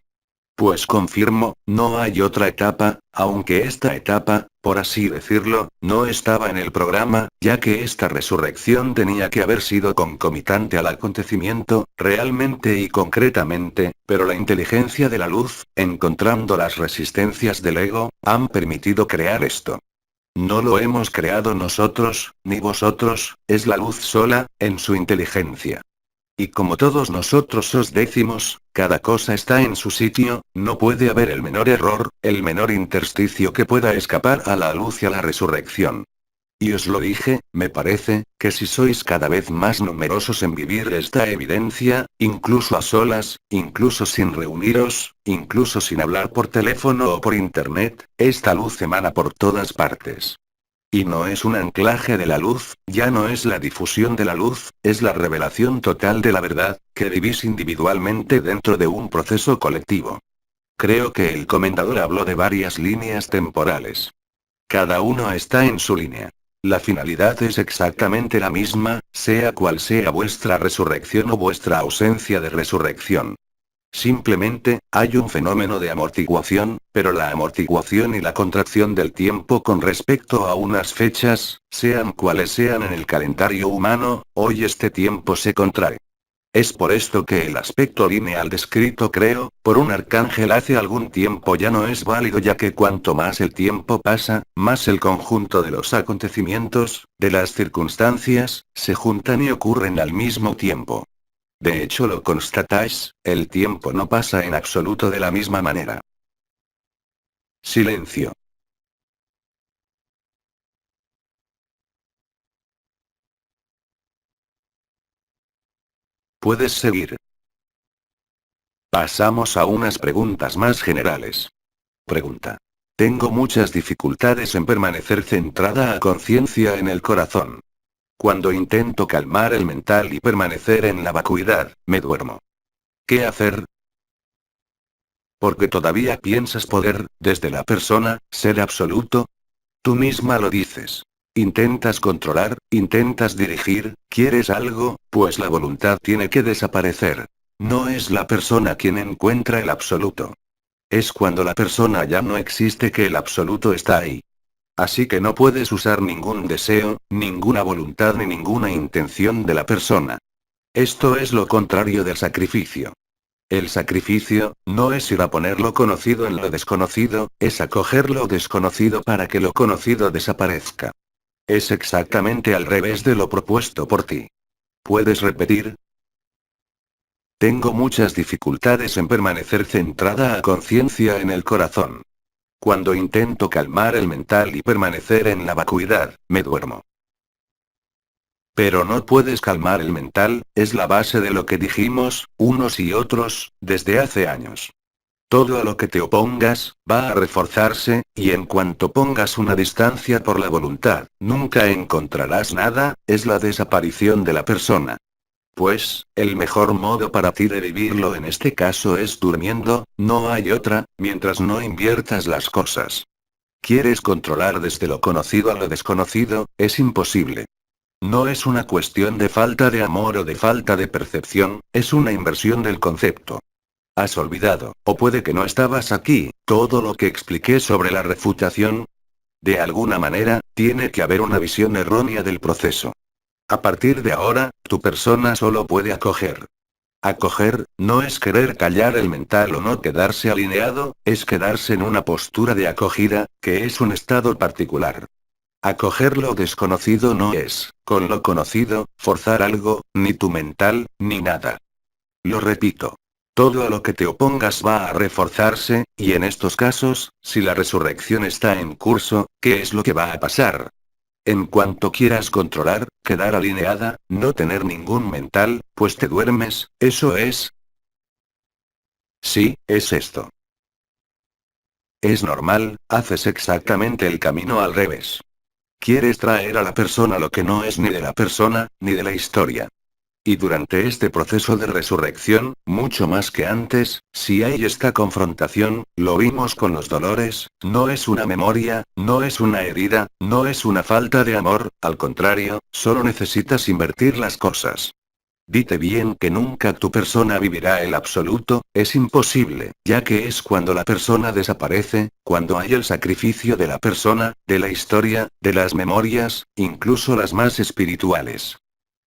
Pues confirmo, no hay otra etapa, aunque esta etapa, por así decirlo, no estaba en el programa, ya que esta resurrección tenía que haber sido concomitante al acontecimiento, realmente y concretamente, pero la inteligencia de la luz, encontrando las resistencias del ego, han permitido crear esto. No lo hemos creado nosotros, ni vosotros, es la luz sola, en su inteligencia. Y como todos nosotros os decimos, cada cosa está en su sitio, no puede haber el menor error, el menor intersticio que pueda escapar a la luz y a la resurrección. Y os lo dije, me parece, que si sois cada vez más numerosos en vivir esta evidencia, incluso a solas, incluso sin reuniros, incluso sin hablar por teléfono o por internet, esta luz emana por todas partes. Y no es un anclaje de la luz, ya no es la difusión de la luz, es la revelación total de la verdad, que vivís individualmente dentro de un proceso colectivo. Creo que el comentador habló de varias líneas temporales. Cada uno está en su línea. La finalidad es exactamente la misma, sea cual sea vuestra resurrección o vuestra ausencia de resurrección. Simplemente, hay un fenómeno de amortiguación, pero la amortiguación y la contracción del tiempo con respecto a unas fechas, sean cuales sean en el calendario humano, hoy este tiempo se contrae. Es por esto que el aspecto lineal descrito creo, por un arcángel hace algún tiempo ya no es válido, ya que cuanto más el tiempo pasa, más el conjunto de los acontecimientos, de las circunstancias, se juntan y ocurren al mismo tiempo. De hecho lo constatáis, el tiempo no pasa en absoluto de la misma manera. Silencio. Puedes seguir. Pasamos a unas preguntas más generales. Pregunta. Tengo muchas dificultades en permanecer centrada a conciencia en el corazón. Cuando intento calmar el mental y permanecer en la vacuidad, me duermo. ¿Qué hacer? Porque todavía piensas poder, desde la persona, ser absoluto. Tú misma lo dices. Intentas controlar, intentas dirigir, quieres algo, pues la voluntad tiene que desaparecer. No es la persona quien encuentra el absoluto. Es cuando la persona ya no existe que el absoluto está ahí. Así que no puedes usar ningún deseo, ninguna voluntad ni ninguna intención de la persona. Esto es lo contrario del sacrificio. El sacrificio, no es ir a poner lo conocido en lo desconocido, es acoger lo desconocido para que lo conocido desaparezca. Es exactamente al revés de lo propuesto por ti. ¿Puedes repetir? Tengo muchas dificultades en permanecer centrada a conciencia en el corazón. Cuando intento calmar el mental y permanecer en la vacuidad, me duermo. Pero no puedes calmar el mental, es la base de lo que dijimos, unos y otros, desde hace años. Todo a lo que te opongas, va a reforzarse, y en cuanto pongas una distancia por la voluntad, nunca encontrarás nada, es la desaparición de la persona. Pues, el mejor modo para ti de vivirlo en este caso es durmiendo, no hay otra, mientras no inviertas las cosas. ¿Quieres controlar desde lo conocido a lo desconocido? Es imposible. No es una cuestión de falta de amor o de falta de percepción, es una inversión del concepto. ¿Has olvidado, o puede que no estabas aquí, todo lo que expliqué sobre la refutación? De alguna manera, tiene que haber una visión errónea del proceso. A partir de ahora, tu persona solo puede acoger. Acoger, no es querer callar el mental o no quedarse alineado, es quedarse en una postura de acogida, que es un estado particular. Acoger lo desconocido no es, con lo conocido, forzar algo, ni tu mental, ni nada. Lo repito. Todo a lo que te opongas va a reforzarse, y en estos casos, si la resurrección está en curso, ¿qué es lo que va a pasar? En cuanto quieras controlar, quedar alineada, no tener ningún mental, pues te duermes, eso es. Sí, es esto. Es normal, haces exactamente el camino al revés. Quieres traer a la persona lo que no es ni de la persona, ni de la historia. Y durante este proceso de resurrección, mucho más que antes, si hay esta confrontación, lo vimos con los dolores, no es una memoria, no es una herida, no es una falta de amor, al contrario, solo necesitas invertir las cosas. Dite bien que nunca tu persona vivirá el absoluto, es imposible, ya que es cuando la persona desaparece, cuando hay el sacrificio de la persona, de la historia, de las memorias, incluso las más espirituales.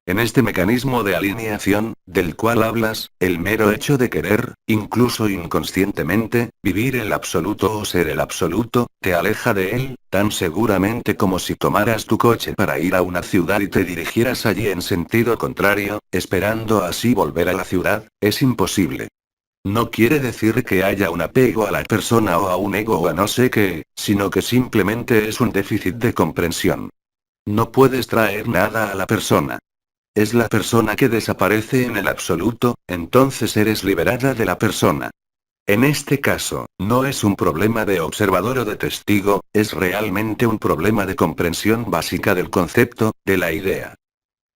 En este mecanismo de alineación, del cual hablas, el mero hecho de querer, incluso inconscientemente, vivir el absoluto o ser el absoluto, te aleja de él, tan seguramente como si tomaras tu coche para ir a una ciudad y te dirigieras allí en sentido contrario, esperando así volver a la ciudad, es imposible. No quiere decir que haya un apego a la persona o a un ego o a no sé qué, sino que simplemente es un déficit de comprensión. No puedes traer nada a la persona. Es la persona que desaparece en el absoluto, entonces eres liberada de la persona. En este caso, no es un problema de observador o de testigo, es realmente un problema de comprensión básica del concepto, de la idea.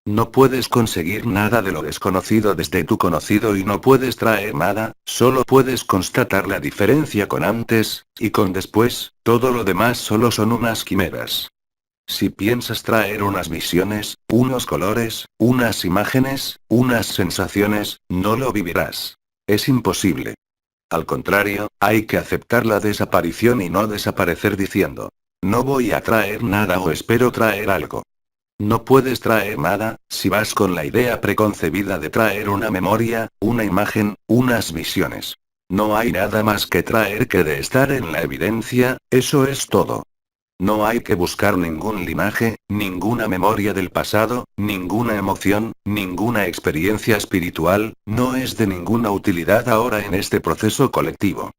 No puedes conseguir nada de lo desconocido desde tu conocido y no puedes traer nada, solo puedes constatar la diferencia con antes, y con después, todo lo demás solo son unas quimeras. Si piensas traer unas visiones, unos colores, unas imágenes, unas sensaciones, no lo vivirás. Es imposible. Al contrario, hay que aceptar la desaparición y no desaparecer diciendo, no voy a traer nada o espero traer algo. No puedes traer nada, si vas con la idea preconcebida de traer una memoria, una imagen, unas visiones. No hay nada más que traer que de estar en la evidencia, eso es todo. No hay que buscar ningún linaje, ninguna memoria del pasado, ninguna emoción, ninguna experiencia espiritual, no es de ninguna utilidad ahora en este proceso colectivo.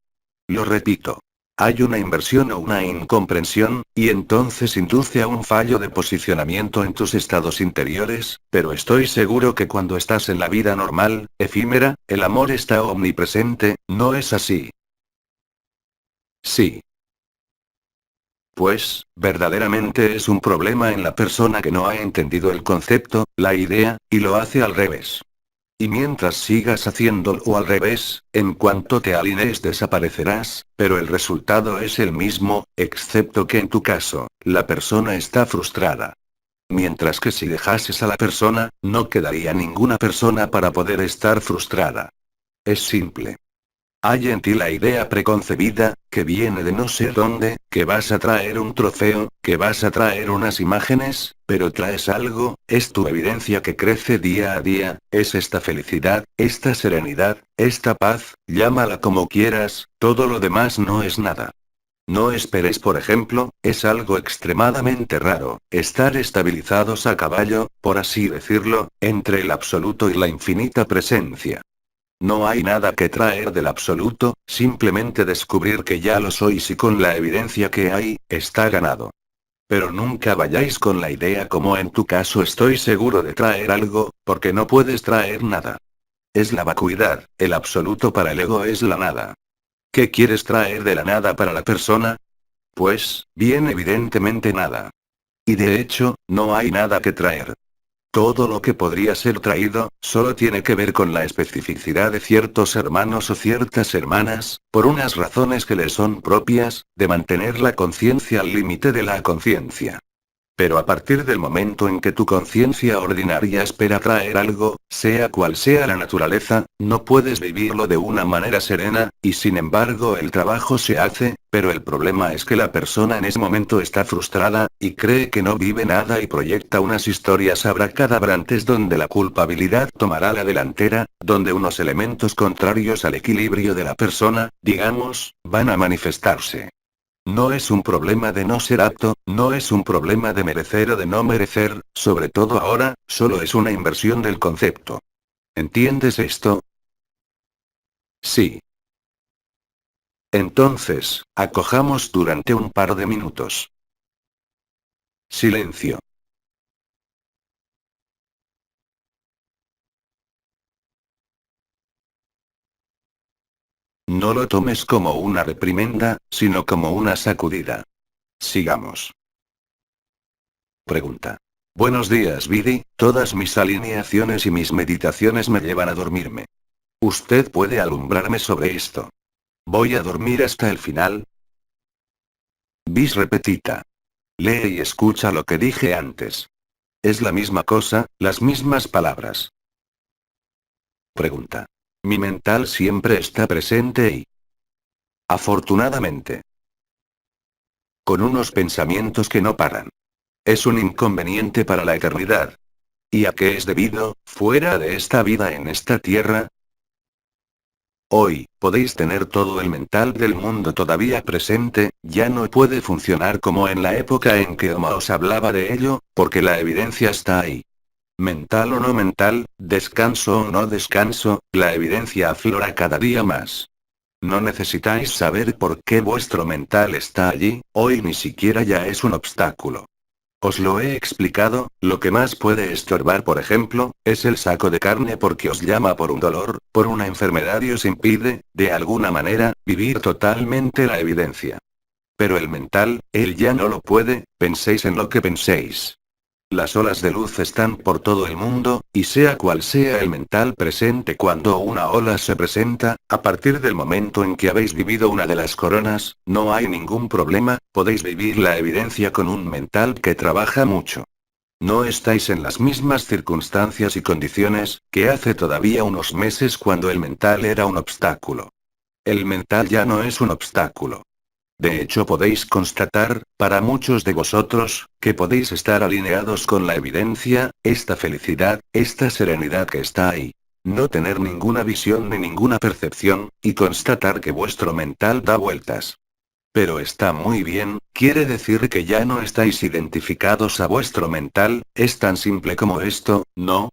Lo repito. Hay una inversión o una incomprensión, y entonces induce a un fallo de posicionamiento en tus estados interiores, pero estoy seguro que cuando estás en la vida normal, efímera, el amor está omnipresente, ¿no es así? Sí. Pues, verdaderamente es un problema en la persona que no ha entendido el concepto, la idea, y lo hace al revés. Y mientras sigas haciéndolo al revés, en cuanto te alinees desaparecerás, pero el resultado es el mismo, excepto que en tu caso, la persona está frustrada. Mientras que si dejases a la persona, no quedaría ninguna persona para poder estar frustrada. Es simple. Hay en ti la idea preconcebida, que viene de no sé dónde, que vas a traer un trofeo, que vas a traer unas imágenes, pero traes algo, es tu evidencia que crece día a día, es esta felicidad, esta serenidad, esta paz, llámala como quieras, todo lo demás no es nada. No esperes, por ejemplo, es algo extremadamente raro, estar estabilizados a caballo, por así decirlo, entre el absoluto y la infinita presencia. No hay nada que traer del absoluto, simplemente descubrir que ya lo sois y con la evidencia que hay, está ganado. Pero nunca vayáis con la idea como en tu caso estoy seguro de traer algo, porque no puedes traer nada. Es la vacuidad, el absoluto para el ego es la nada. ¿Qué quieres traer de la nada para la persona? Pues, bien evidentemente nada. Y de hecho, no hay nada que traer. Todo lo que podría ser traído, solo tiene que ver con la especificidad de ciertos hermanos o ciertas hermanas, por unas razones que les son propias, de mantener la conciencia al límite de la conciencia. Pero a partir del momento en que tu conciencia ordinaria espera traer algo, sea cual sea la naturaleza, no puedes vivirlo de una manera serena, y sin embargo el trabajo se hace, pero el problema es que la persona en ese momento está frustrada, y cree que no vive nada y proyecta unas historias abracadabrantes donde la culpabilidad tomará la delantera, donde unos elementos contrarios al equilibrio de la persona, digamos, van a manifestarse. No es un problema de no ser apto, no es un problema de merecer o de no merecer, sobre todo ahora, solo es una inversión del concepto. ¿Entiendes esto? Sí. Entonces, acojamos durante un par de minutos. Silencio. No lo tomes como una reprimenda, sino como una sacudida. Sigamos. Pregunta. Buenos días, Vidi, todas mis alineaciones y mis meditaciones me llevan a dormirme. ¿Usted puede alumbrarme sobre esto? ¿Voy a dormir hasta el final? Bis repetita. Lee y escucha lo que dije antes. Es la misma cosa, las mismas palabras. Pregunta. Mi mental siempre está presente y... Afortunadamente. Con unos pensamientos que no paran. Es un inconveniente para la eternidad. ¿Y a qué es debido, fuera de esta vida en esta tierra? Hoy, podéis tener todo el mental del mundo todavía presente, ya no puede funcionar como en la época en que Oma os hablaba de ello, porque la evidencia está ahí. Mental o no mental, descanso o no descanso, la evidencia aflora cada día más. No necesitáis saber por qué vuestro mental está allí, hoy ni siquiera ya es un obstáculo. Os lo he explicado, lo que más puede estorbar, por ejemplo, es el saco de carne porque os llama por un dolor, por una enfermedad y os impide, de alguna manera, vivir totalmente la evidencia. Pero el mental, él ya no lo puede, penséis en lo que penséis. Las olas de luz están por todo el mundo, y sea cual sea el mental presente cuando una ola se presenta, a partir del momento en que habéis vivido una de las coronas, no hay ningún problema, podéis vivir la evidencia con un mental que trabaja mucho. No estáis en las mismas circunstancias y condiciones que hace todavía unos meses cuando el mental era un obstáculo. El mental ya no es un obstáculo. De hecho podéis constatar, para muchos de vosotros, que podéis estar alineados con la evidencia, esta felicidad, esta serenidad que está ahí. No tener ninguna visión ni ninguna percepción, y constatar que vuestro mental da vueltas. Pero está muy bien, quiere decir que ya no estáis identificados a vuestro mental, es tan simple como esto, ¿no?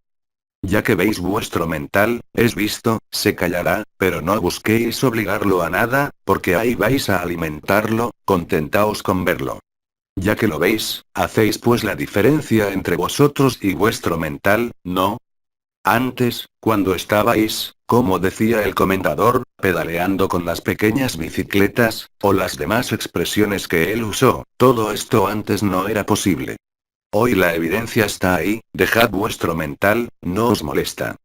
Ya que veis vuestro mental, es visto, se callará, pero no busquéis obligarlo a nada, porque ahí vais a alimentarlo, contentaos con verlo. Ya que lo veis, hacéis pues la diferencia entre vosotros y vuestro mental, ¿no? Antes, cuando estabais, como decía el comentador, pedaleando con las pequeñas bicicletas, o las demás expresiones que él usó, todo esto antes no era posible. Hoy la evidencia está ahí, dejad vuestro mental, no os molesta.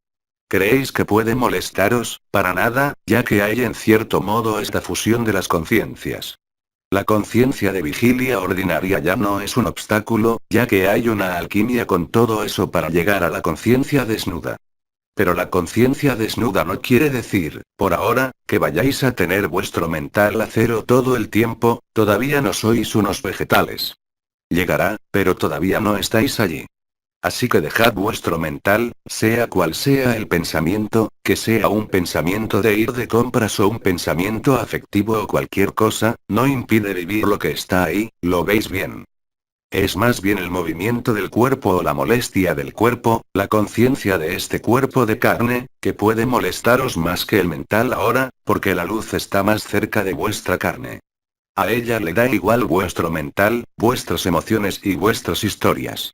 ¿Creéis que puede molestaros? Para nada, ya que hay en cierto modo esta fusión de las conciencias. La conciencia de vigilia ordinaria ya no es un obstáculo, ya que hay una alquimia con todo eso para llegar a la conciencia desnuda. Pero la conciencia desnuda no quiere decir, por ahora, que vayáis a tener vuestro mental a cero todo el tiempo, todavía no sois unos vegetales. Llegará, pero todavía no estáis allí. Así que dejad vuestro mental, sea cual sea el pensamiento, que sea un pensamiento de ir de compras o un pensamiento afectivo o cualquier cosa, no impide vivir lo que está ahí, lo veis bien. Es más bien el movimiento del cuerpo o la molestia del cuerpo, la conciencia de este cuerpo de carne, que puede molestaros más que el mental ahora, porque la luz está más cerca de vuestra carne. A ella le da igual vuestro mental, vuestras emociones y vuestras historias.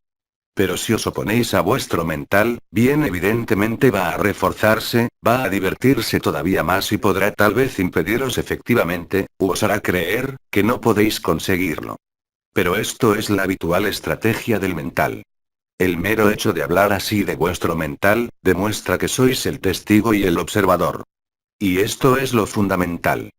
Pero si os oponéis a vuestro mental, bien evidentemente va a reforzarse, va a divertirse todavía más y podrá tal vez impediros efectivamente, u os hará creer, que no podéis conseguirlo. Pero esto es la habitual estrategia del mental. El mero hecho de hablar así de vuestro mental, demuestra que sois el testigo y el observador. Y esto es lo fundamental.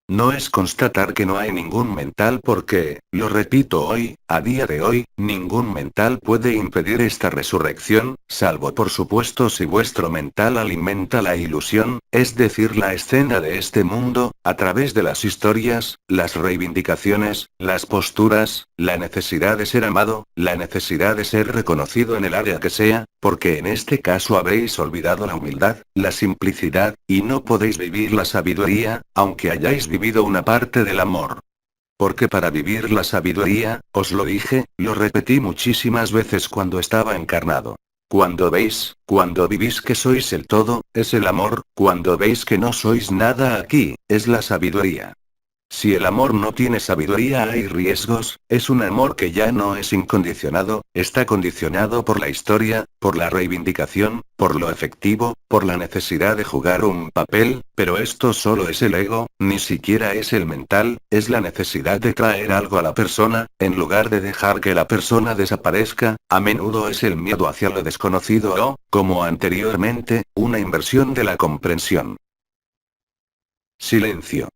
No es constatar que no hay ningún mental porque, lo repito hoy, a día de hoy, ningún mental puede impedir esta resurrección, salvo por supuesto si vuestro mental alimenta la ilusión, es decir, la escena de este mundo, a través de las historias, las reivindicaciones, las posturas, la necesidad de ser amado, la necesidad de ser reconocido en el área que sea, porque en este caso habéis olvidado la humildad, la simplicidad, y no podéis vivir la sabiduría, aunque hayáis vivido una parte del amor. Porque para vivir la sabiduría, os lo dije, lo repetí muchísimas veces cuando estaba encarnado. Cuando vivís que sois el todo, es el amor, cuando veis que no sois nada aquí, es la sabiduría. Si el amor no tiene sabiduría hay riesgos, es un amor que ya no es incondicionado, está condicionado por la historia, por la reivindicación, por lo efectivo, por la necesidad de jugar un papel, pero esto solo es el ego, ni siquiera es el mental, es la necesidad de traer algo a la persona, en lugar de dejar que la persona desaparezca, a menudo es el miedo hacia lo desconocido o, como anteriormente, una inversión de la comprensión. Silencio.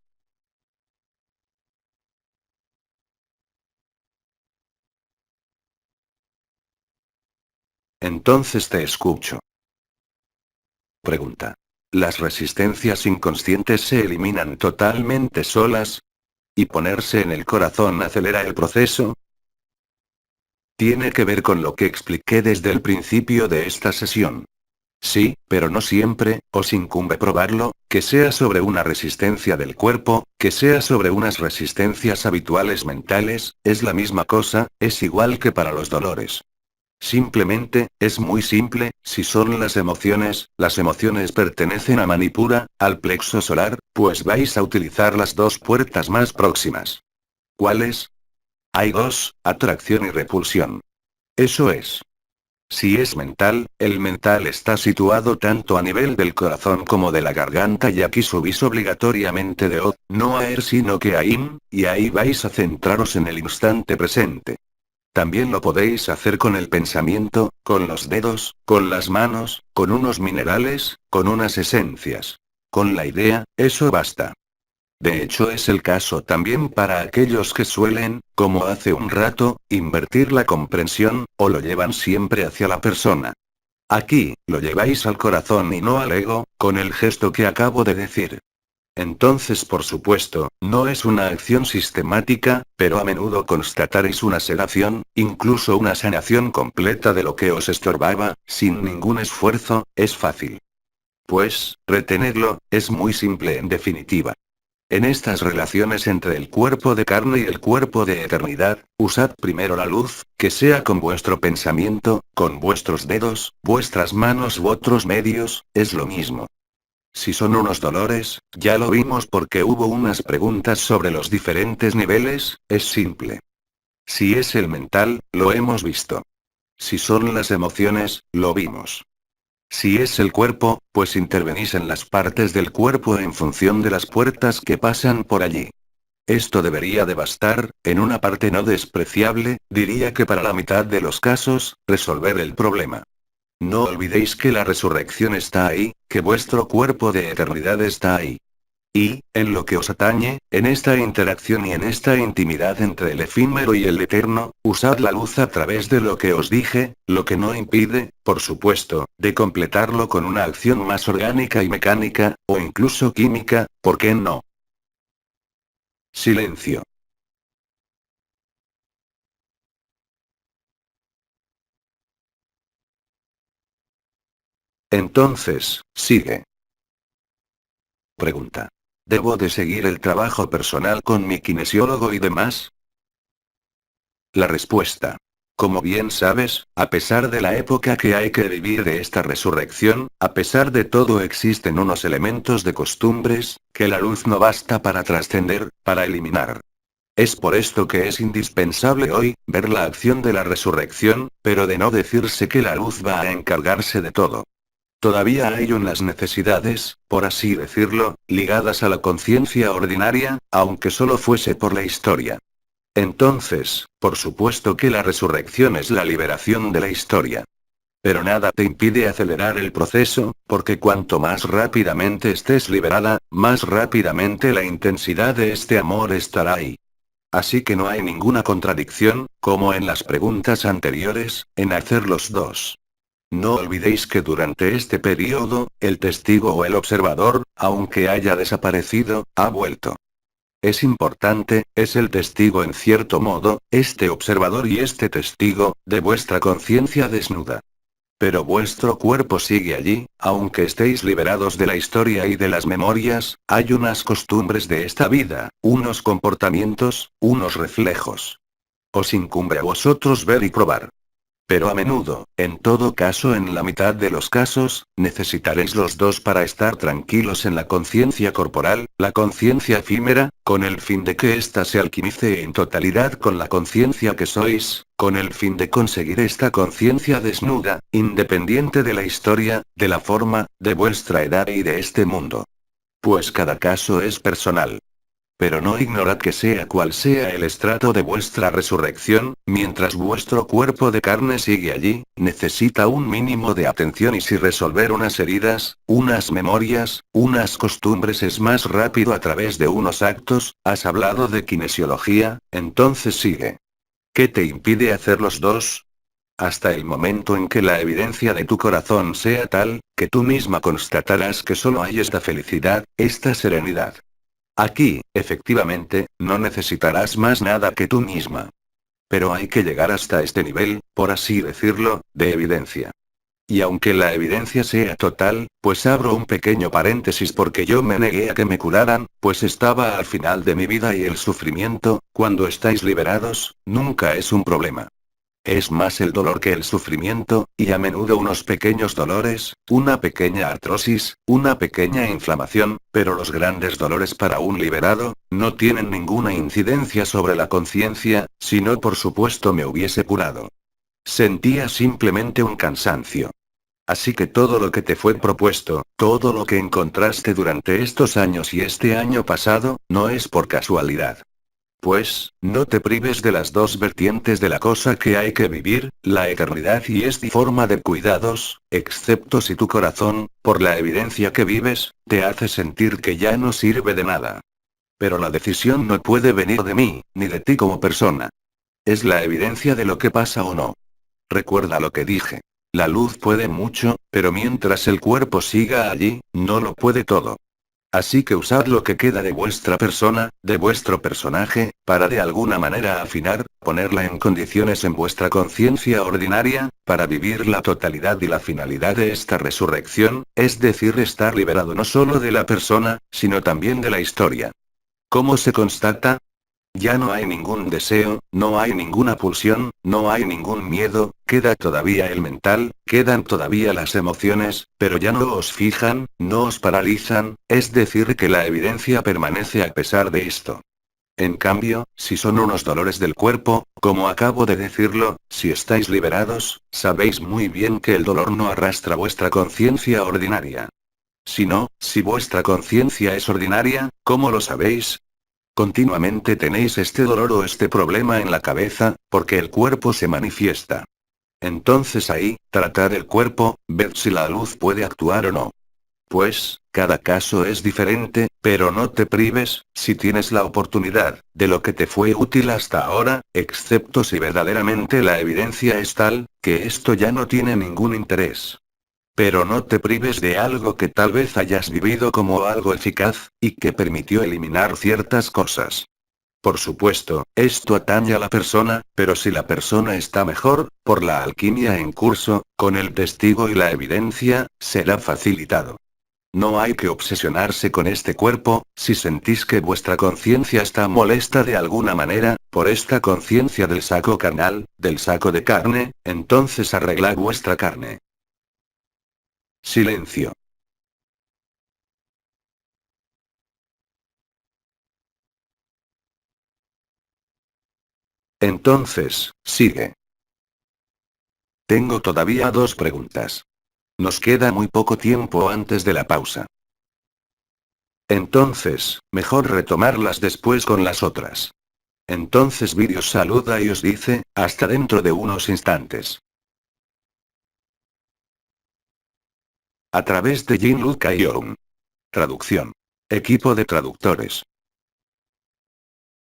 Entonces te escucho. Pregunta. ¿Las resistencias inconscientes se eliminan totalmente solas? ¿Y ponerse en el corazón acelera el proceso? Tiene que ver con lo que expliqué desde el principio de esta sesión. Sí, pero no siempre, os incumbe probarlo, que sea sobre una resistencia del cuerpo, que sea sobre unas resistencias habituales mentales, es la misma cosa, es igual que para los dolores. Simplemente, es muy simple, si son las emociones pertenecen a Manipura, al plexo solar, pues vais a utilizar las dos puertas más próximas. ¿Cuáles? Hay dos, atracción y repulsión. Eso es. Si es mental, el mental está situado tanto a nivel del corazón como de la garganta y aquí subís obligatoriamente de O, no a ER sino que a IN, y ahí vais a centraros en el instante presente. También lo podéis hacer con el pensamiento, con los dedos, con las manos, con unos minerales, con unas esencias. Con la idea, eso basta. De hecho es el caso también para aquellos que suelen, como hace un rato, invertir la comprensión, o lo llevan siempre hacia la persona. Aquí, lo lleváis al corazón y no al ego, con el gesto que acabo de decir. Entonces, por supuesto, no es una acción sistemática, pero a menudo constataréis una sedación, incluso una sanación completa de lo que os estorbaba, sin ningún esfuerzo, es fácil. Pues, retenerlo, es muy simple en definitiva. En estas relaciones entre el cuerpo de carne y el cuerpo de eternidad, usad primero la luz, que sea con vuestro pensamiento, con vuestros dedos, vuestras manos u otros medios, es lo mismo. Si son unos dolores, ya lo vimos porque hubo unas preguntas sobre los diferentes niveles, es simple. Si es el mental, lo hemos visto. Si son las emociones, lo vimos. Si es el cuerpo, pues intervenís en las partes del cuerpo en función de las puertas que pasan por allí. Esto debería de bastar, en una parte no despreciable, diría que para la mitad de los casos, resolver el problema. No olvidéis que la resurrección está ahí, que vuestro cuerpo de eternidad está ahí. Y, en lo que os atañe, en esta interacción y en esta intimidad entre el efímero y el eterno, usad la luz a través de lo que os dije, lo que no impide, por supuesto, de completarlo con una acción más orgánica y mecánica, o incluso química, ¿por qué no? Silencio. Entonces, sigue. Pregunta. ¿Debo de seguir el trabajo personal con mi kinesiólogo y demás? La respuesta. Como bien sabes, a pesar de la época que hay que vivir de esta resurrección, a pesar de todo existen unos elementos de costumbres, que la luz no basta para trascender, para eliminar. Es por esto que es indispensable hoy, ver la acción de la resurrección, pero de no decirse que la luz va a encargarse de todo. Todavía hay unas necesidades, por así decirlo, ligadas a la conciencia ordinaria, aunque solo fuese por la historia. Entonces, por supuesto que la resurrección es la liberación de la historia. Pero nada te impide acelerar el proceso, porque cuanto más rápidamente estés liberada, más rápidamente la intensidad de este amor estará ahí. Así que no hay ninguna contradicción, como en las preguntas anteriores, en hacer los dos. No olvidéis que durante este periodo, el testigo o el observador, aunque haya desaparecido, ha vuelto. Es importante, es el testigo en cierto modo, este observador y este testigo, de vuestra conciencia desnuda. Pero vuestro cuerpo sigue allí, aunque estéis liberados de la historia y de las memorias, hay unas costumbres de esta vida, unos comportamientos, unos reflejos. Os incumbe a vosotros ver y probar. Pero a menudo, en todo caso en la mitad de los casos, necesitaréis los dos para estar tranquilos en la conciencia corporal, la conciencia efímera, con el fin de que ésta se alquimice en totalidad con la conciencia que sois, con el fin de conseguir esta conciencia desnuda, independiente de la historia, de la forma, de vuestra edad y de este mundo. Pues cada caso es personal. Pero no ignorad que sea cual sea el estrato de vuestra resurrección, mientras vuestro cuerpo de carne sigue allí, necesita un mínimo de atención y si resolver unas heridas, unas memorias, unas costumbres es más rápido a través de unos actos, has hablado de kinesiología, entonces sigue. ¿Qué te impide hacer los dos? Hasta el momento en que la evidencia de tu corazón sea tal, que tú misma constatarás que solo hay esta felicidad, esta serenidad. Aquí, efectivamente, no necesitarás más nada que tú misma. Pero hay que llegar hasta este nivel, por así decirlo, de evidencia. Y aunque la evidencia sea total, pues abro un pequeño paréntesis porque yo me negué a que me curaran, pues estaba al final de mi vida y el sufrimiento, cuando estáis liberados, nunca es un problema. Es más el dolor que el sufrimiento, y a menudo unos pequeños dolores, una pequeña artrosis, una pequeña inflamación, pero los grandes dolores para un liberado, no tienen ninguna incidencia sobre la conciencia, si no por supuesto me hubiese curado. Sentía simplemente un cansancio. Así que todo lo que te fue propuesto, todo lo que encontraste durante estos años y este año pasado, no es por casualidad. Pues, no te prives de las dos vertientes de la cosa que hay que vivir, la eternidad y esta forma de cuidados, excepto si tu corazón, por la evidencia que vives, te hace sentir que ya no sirve de nada. Pero la decisión no puede venir de mí, ni de ti como persona. Es la evidencia de lo que pasa o no. Recuerda lo que dije. La luz puede mucho, pero mientras el cuerpo siga allí, no lo puede todo. Así que usad lo que queda de vuestra persona, de vuestro personaje, para de alguna manera afinar, ponerla en condiciones en vuestra conciencia ordinaria, para vivir la totalidad y la finalidad de esta resurrección, es decir, estar liberado no solo de la persona, sino también de la historia. ¿Cómo se constata? Ya no hay ningún deseo, no hay ninguna pulsión, no hay ningún miedo, queda todavía el mental, quedan todavía las emociones, pero ya no os fijan, no os paralizan, es decir que la evidencia permanece a pesar de esto. En cambio, si son unos dolores del cuerpo, como acabo de decirlo, si estáis liberados, sabéis muy bien que el dolor no arrastra vuestra conciencia ordinaria. Si no, si vuestra conciencia es ordinaria, ¿cómo lo sabéis? Continuamente tenéis este dolor o este problema en la cabeza, porque el cuerpo se manifiesta. Entonces ahí, tratad el cuerpo, ved si la luz puede actuar o no. Pues, cada caso es diferente, pero no te prives, si tienes la oportunidad, de lo que te fue útil hasta ahora, excepto si verdaderamente la evidencia es tal, que esto ya no tiene ningún interés. Pero no te prives de algo que tal vez hayas vivido como algo eficaz, y que permitió eliminar ciertas cosas. Por supuesto, esto atañe a la persona, pero si la persona está mejor, por la alquimia en curso, con el testigo y la evidencia, será facilitado. No hay que obsesionarse con este cuerpo, si sentís que vuestra conciencia está molesta de alguna manera, por esta conciencia del saco carnal, del saco de carne, entonces arreglad vuestra carne. Silencio. Entonces, sigue. Tengo todavía dos preguntas. Nos queda muy poco tiempo antes de la pausa. Entonces, mejor retomarlas después con las otras. Entonces Vídeo saluda y os dice, hasta dentro de unos instantes. A través de Jean-Luc Ayong. Traducción. Equipo de traductores.